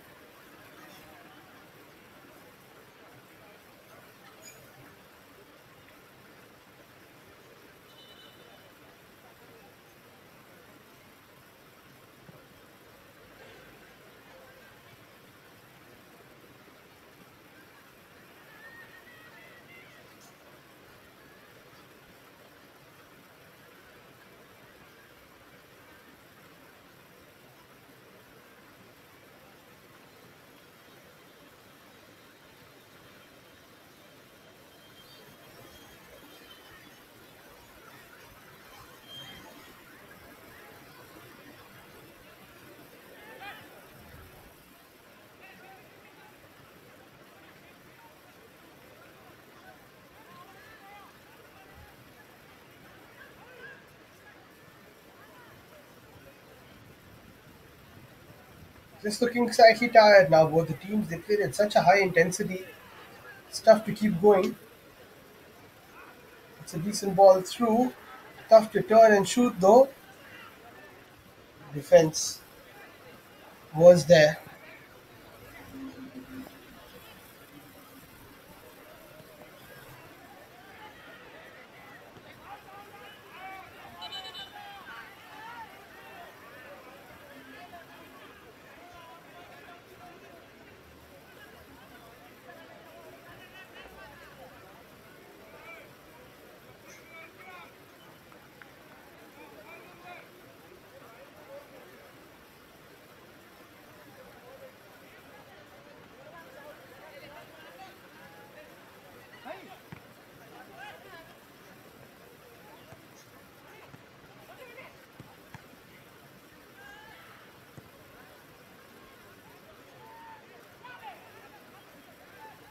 Just looking slightly tired now, both the teams. They played at such a high intensity. It's tough to keep going. It's a decent ball through. Tough to turn and shoot, though. Defense was there.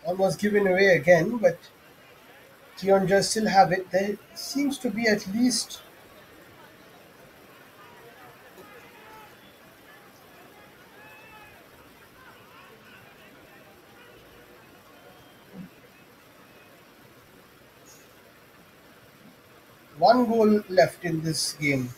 Almost given away again, but Kionja still have it. There seems to be at least one goal left in this game.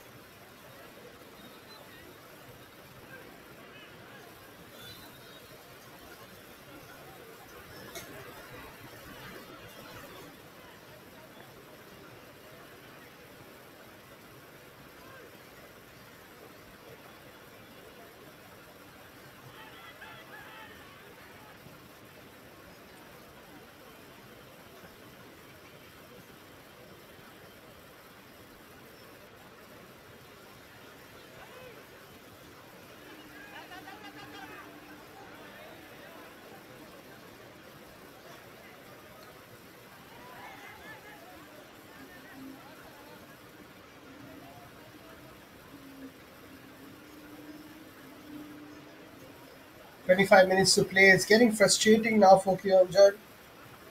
25 minutes to play. It's getting frustrating now for Kyonjar,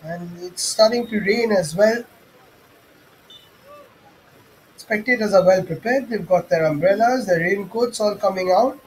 and it's starting to rain as well. Spectators are well prepared. They've got their umbrellas, their raincoats all coming out.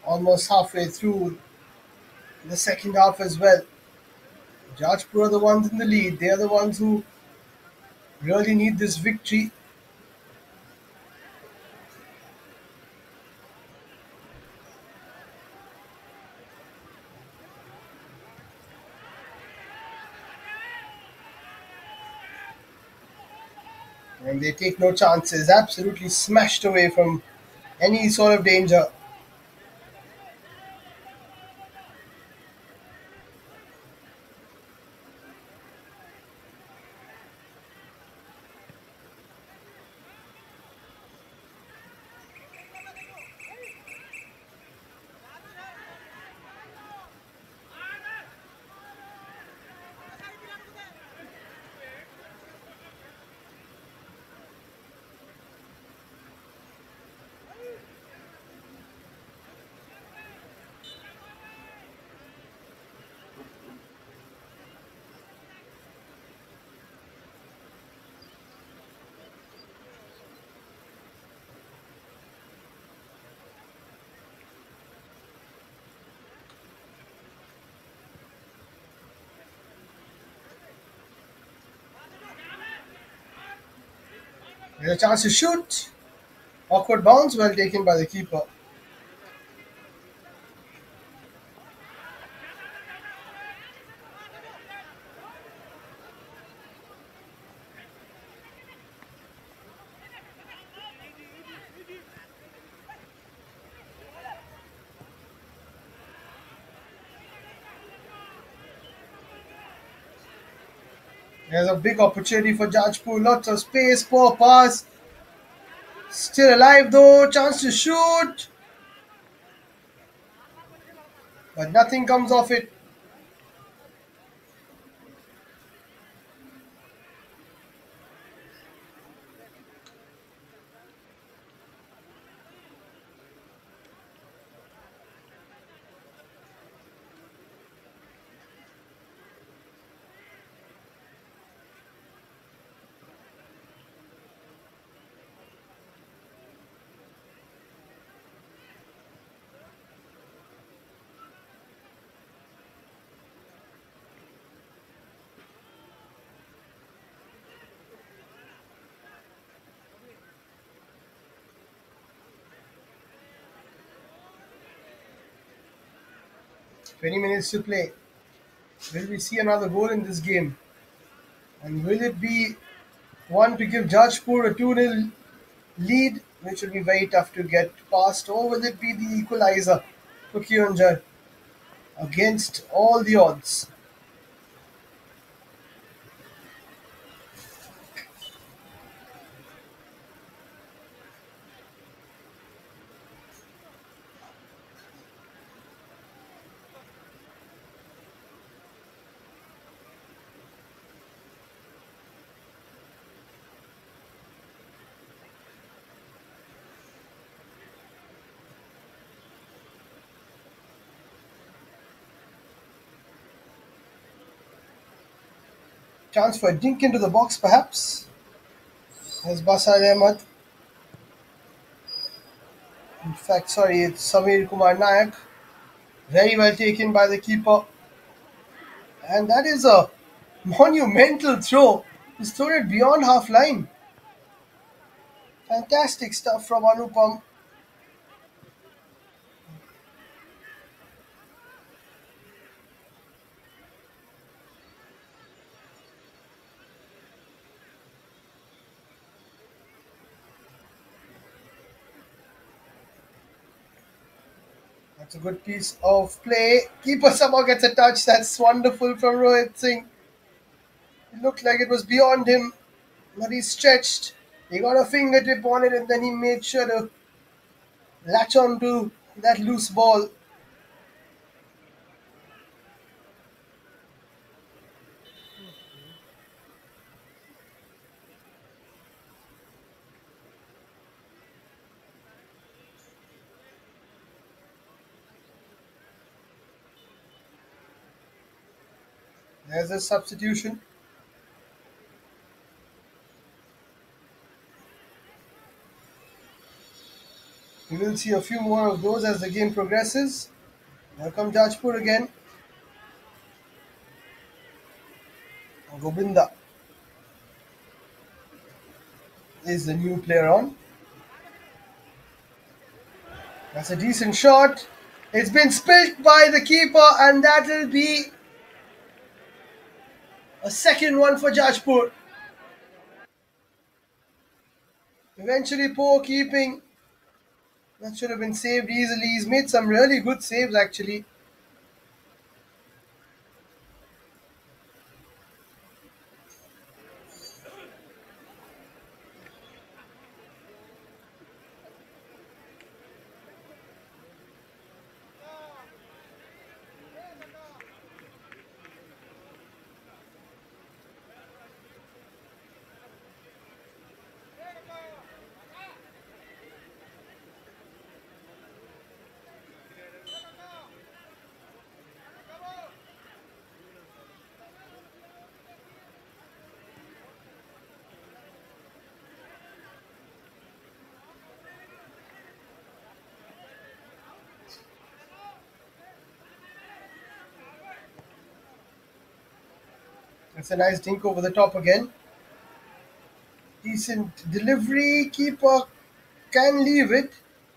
Almost halfway through the second half as well. Jajpur are the ones in the lead. They are the ones who really need this victory. And they take no chances. Absolutely smashed away from any sort of danger. There's a chance to shoot. Awkward bounce, well taken by the keeper. There's a big opportunity for Jajpur. Lots of space. Poor pass. Still alive though. Chance to shoot. But nothing comes of it. Twenty minutes to play. Will we see another goal in this game? And will it be one to give Jajpur a 2-0 lead, which will be very tough to get past, or will it be the equalizer for Kyonjar against all the odds? Chance for a dink into the box, perhaps. As Basar Ahmed. In fact, sorry, it's Samir Kumar Nayak. Very well taken by the keeper. And that is a monumental throw. He's thrown it beyond half line. Fantastic stuff from Anupam. That's a good piece of play. Keeper somehow gets a touch. That's wonderful from Rohit Singh. It looked like it was beyond him, but he stretched. He got a fingertip on it and then he made sure to latch onto that loose ball. There's a substitution. We will see a few more of those as the game progresses. Here come Jajpur again. Govinda is the new player on. That's a decent shot. It's been spilt by the keeper, and that'll be a second one for Jajpur. Eventually, poor keeping. That should have been saved easily. He's made some really good saves, actually. That's a nice dink over the top again. Decent delivery. Keeper can leave it.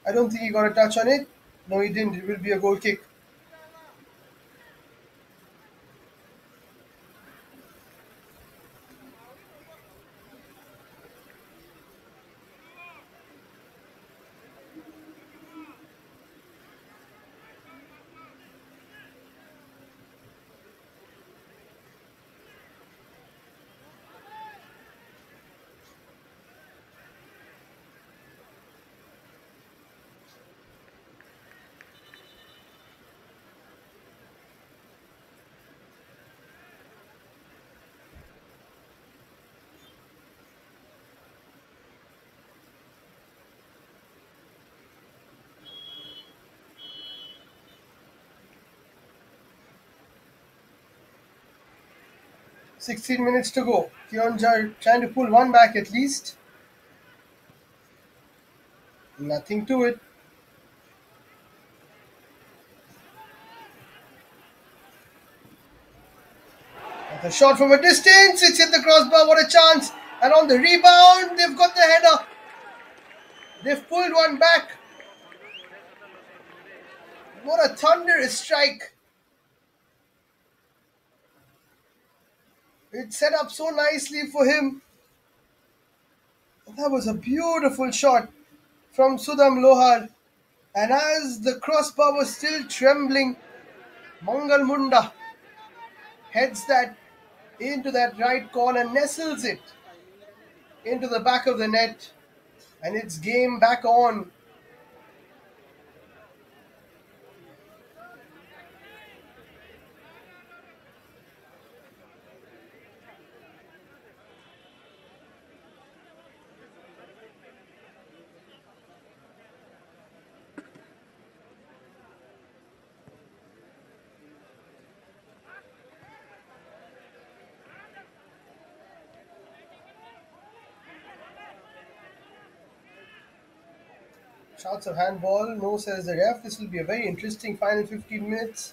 I don't think he got a touch on it. No, he didn't. It will be a goal kick. Sixteen minutes to go. Kionja trying to pull one back at least. Nothing to it. The shot from a distance. It's hit the crossbar. What a chance. And on the rebound, they've got the header. They've pulled one back. What a thunderous strike. It's set up so nicely for him. That was a beautiful shot from Sudham Lohar. And as the crossbar was still trembling, Mangal Munda heads that into that right corner, nestles it into the back of the net, and it's game back on. Shots of handball, no, says the ref. This will be a very interesting final 15 minutes.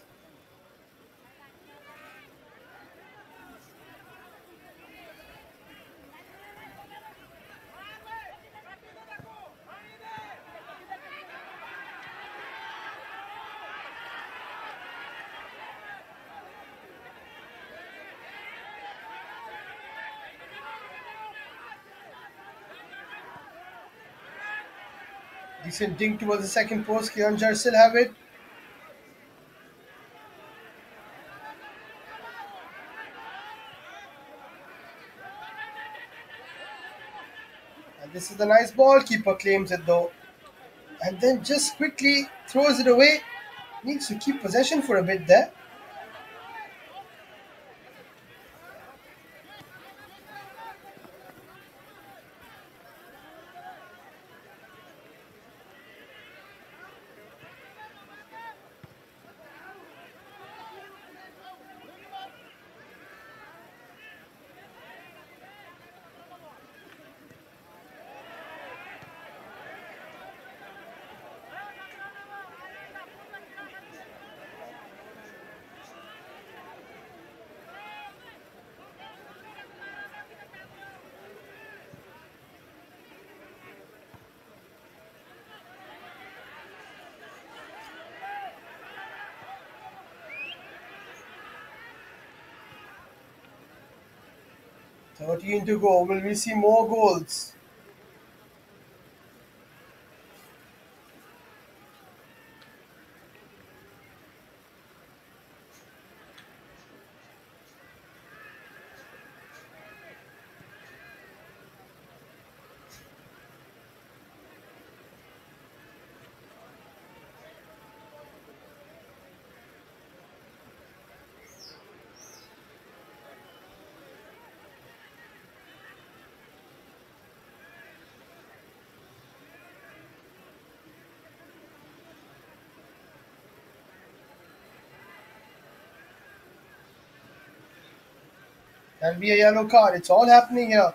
Decent dink towards the second post. Kionjar still have it. And this is a nice ball. Keeper claims it though. And then just quickly throws it away. Needs to keep possession for a bit there. Thirteen to go. Will we see more goals? That'll be a yellow card. It's all happening here.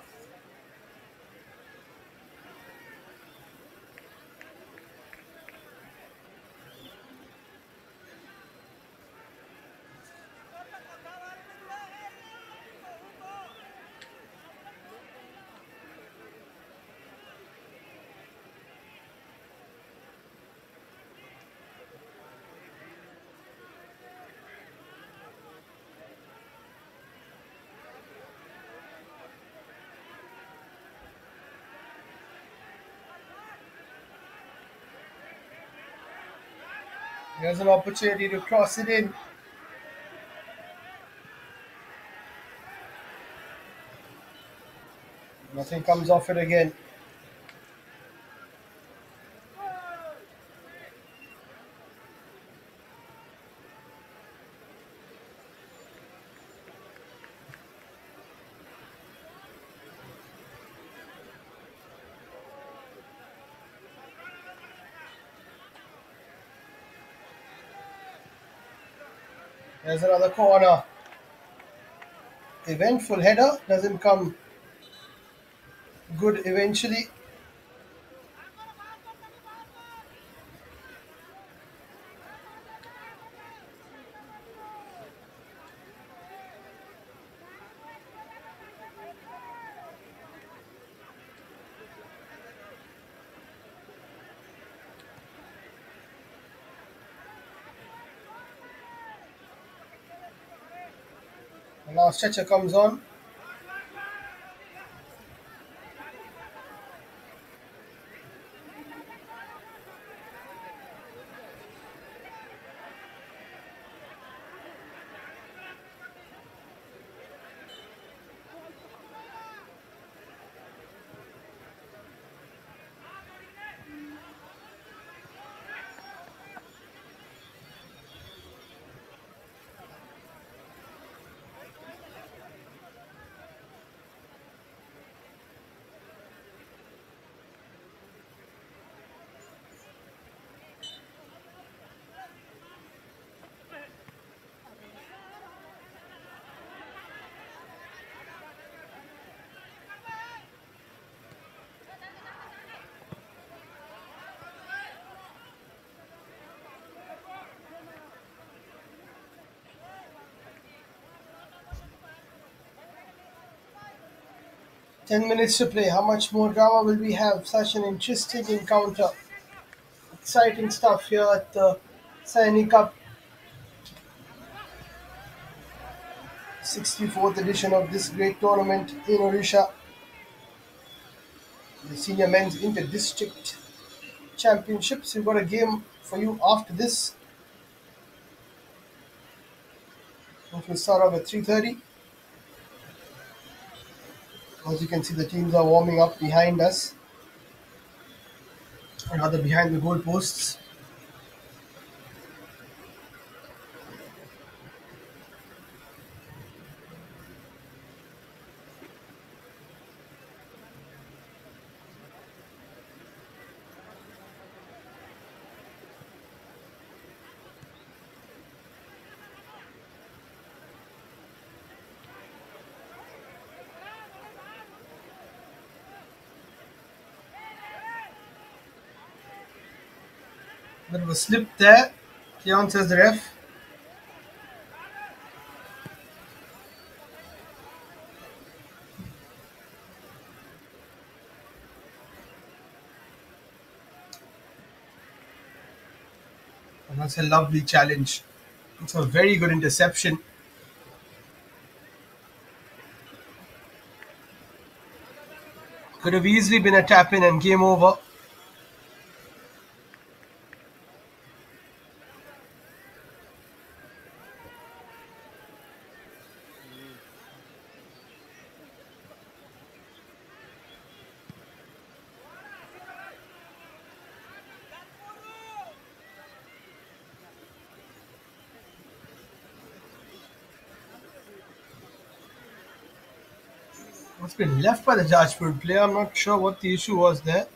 Here's an opportunity to cross it in. Nothing comes off it again. There's another corner. Eventful header doesn't come good eventually. And now stretcher comes on. Ten minutes to play. How much more drama will we have? Such an interesting encounter. Exciting stuff here at the Saini Cup 64th edition of this great tournament in Odisha. The senior men's inter-district Championships. We've got a game for you after this, which will start off at 3:30. As you can see, the teams are warming up behind us, or rather behind the goalposts. Bit of a slip there. Keon says the ref. And that's a lovely challenge. It's a very good interception. Could have easily been a tap in and game over. It's been left by the Jajpur player. I'm not sure what the issue was there.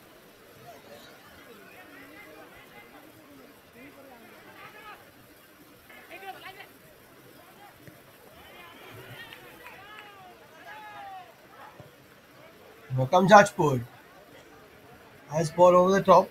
Here comes Jajpur. Nice ball over the top.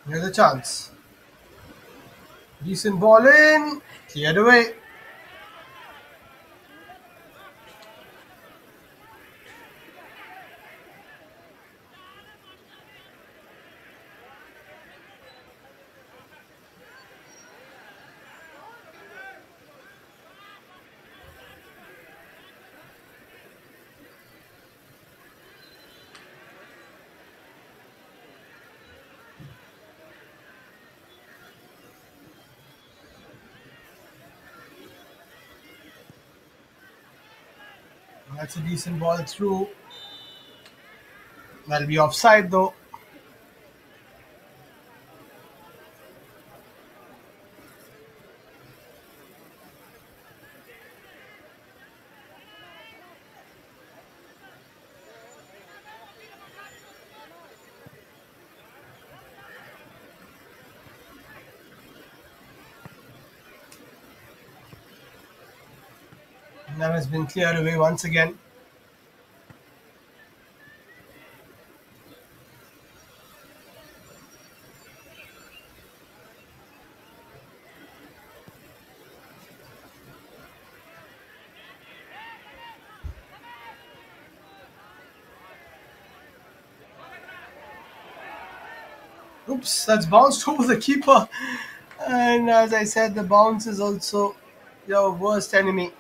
Here's a chance. Decent ball in. Cleared away. That's a decent ball through. That'll be offside though. And that has been cleared away once again. Oops, that's bounced over the keeper. And as I said, the bounce is also your worst enemy.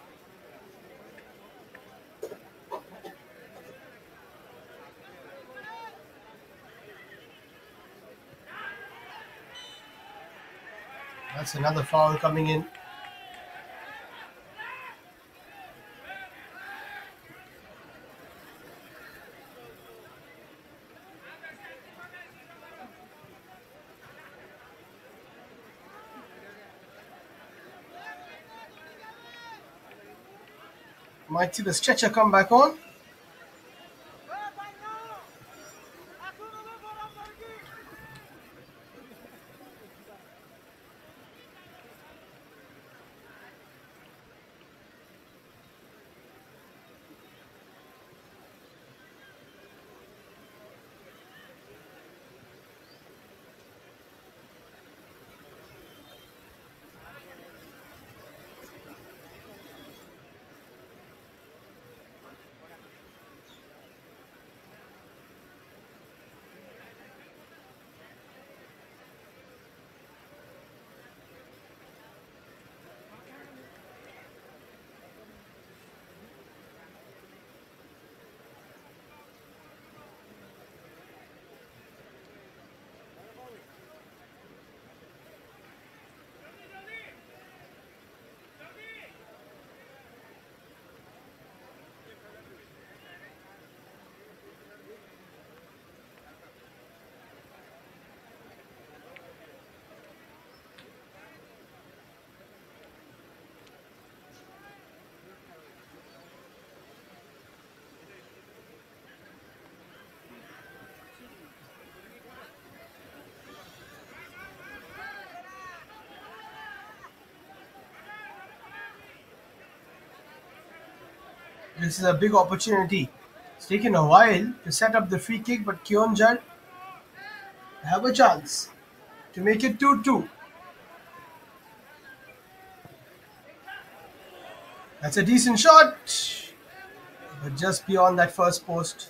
That's another foul coming in. Might see the stretcher come back on. This is a big opportunity. It's taken a while to set up the free kick, but Kionjar have a chance to make it 2-2. That's a decent shot, but just beyond that first post.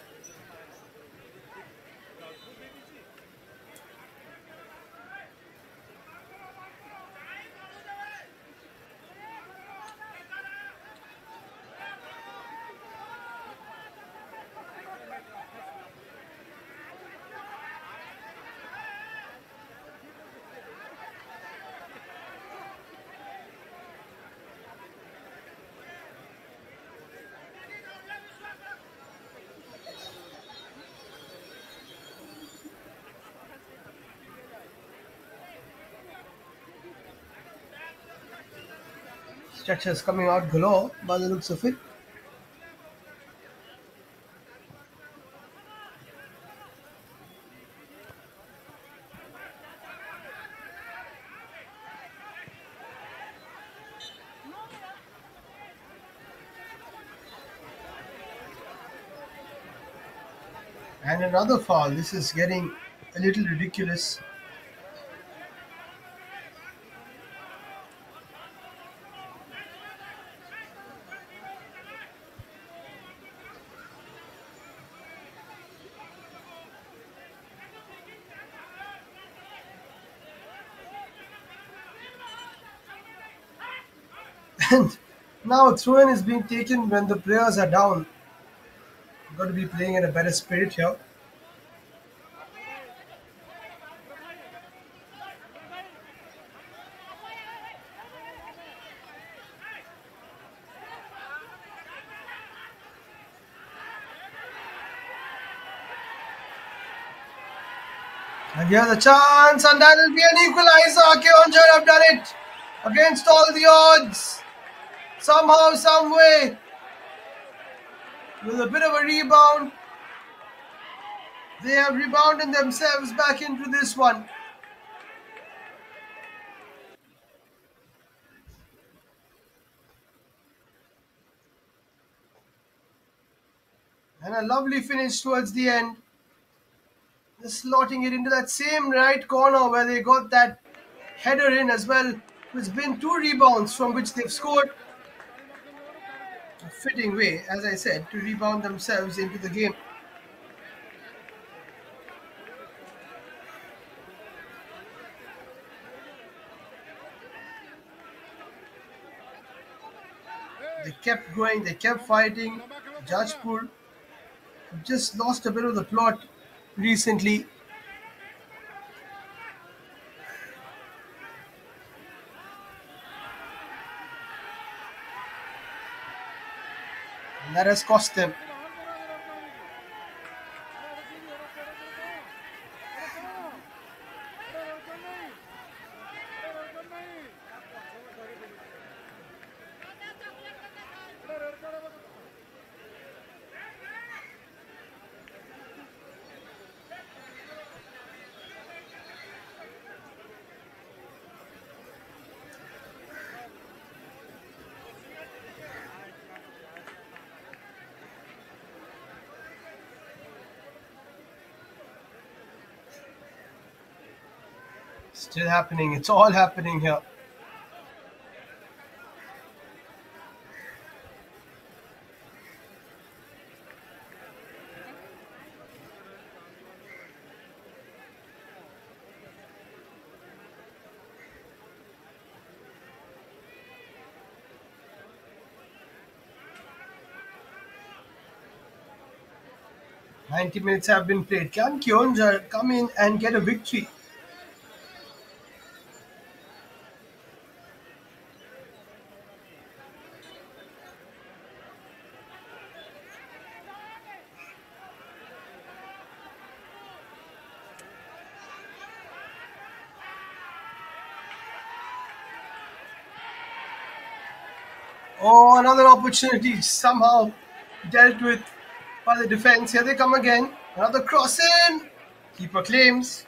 Stretchers coming out galore by the looks of it. And another foul. This is getting a little ridiculous. And now a throw in is being taken when the players are down. Got to be playing in a better spirit here. And here's a chance, and that'll be an equalizer. Keonjar have done it against all the odds. Somehow, some way, with a bit of a rebound, they have rebounded themselves back into this one. And a lovely finish towards the end. Just slotting it into that same right corner where they got that header in as well. It's been 2 rebounds from which they've scored. A fitting way, as I said, to rebound themselves into the game. They kept going, they kept fighting. Jajpur just lost a bit of the plot recently. And that has cost them. Still happening. It's all happening here. "90 minutes have been played. Can Kionjar come in and get a victory?" Oh, another opportunity somehow dealt with by the defense. Here they come again. Another cross in. Keeper claims.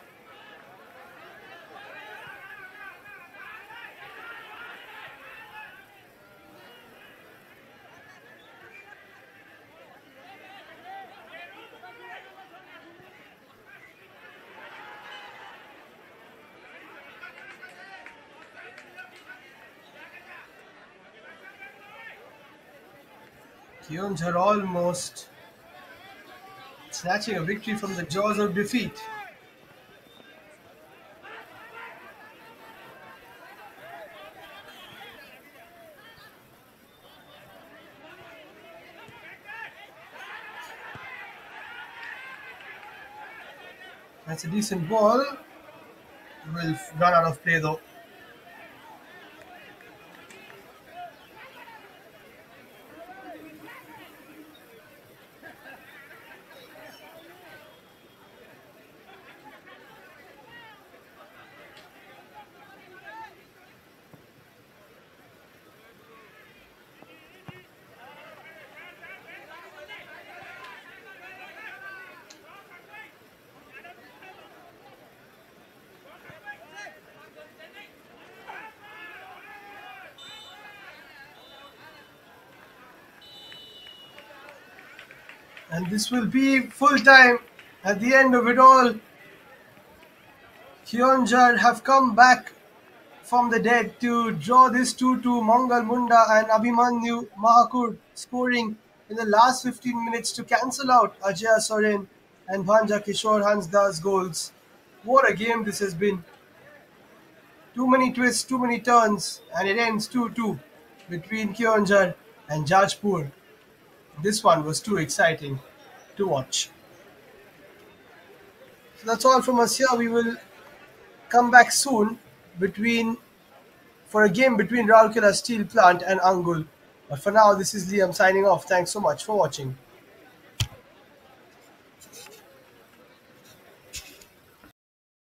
Kyonjar almost snatching a victory from the jaws of defeat. That's a decent ball. Will run out of play though. And this will be full time. At the end of it all, Kyonjar have come back from the dead to draw this 2-2. Mangal Munda and Abhimanyu Mahakur scoring in the last 15 minutes to cancel out Ajay Soren and Bhanja Kishore Hansda's goals. What a game this has been. Too many twists, too many turns, and it ends 2-2 between Kyonjar and Jajpur. This one was too exciting to watch. So that's all from us here. We will come back soon between for a game between Rourkela Steel Plant and Angul. But for now, this is Liam signing off. Thanks so much for watching.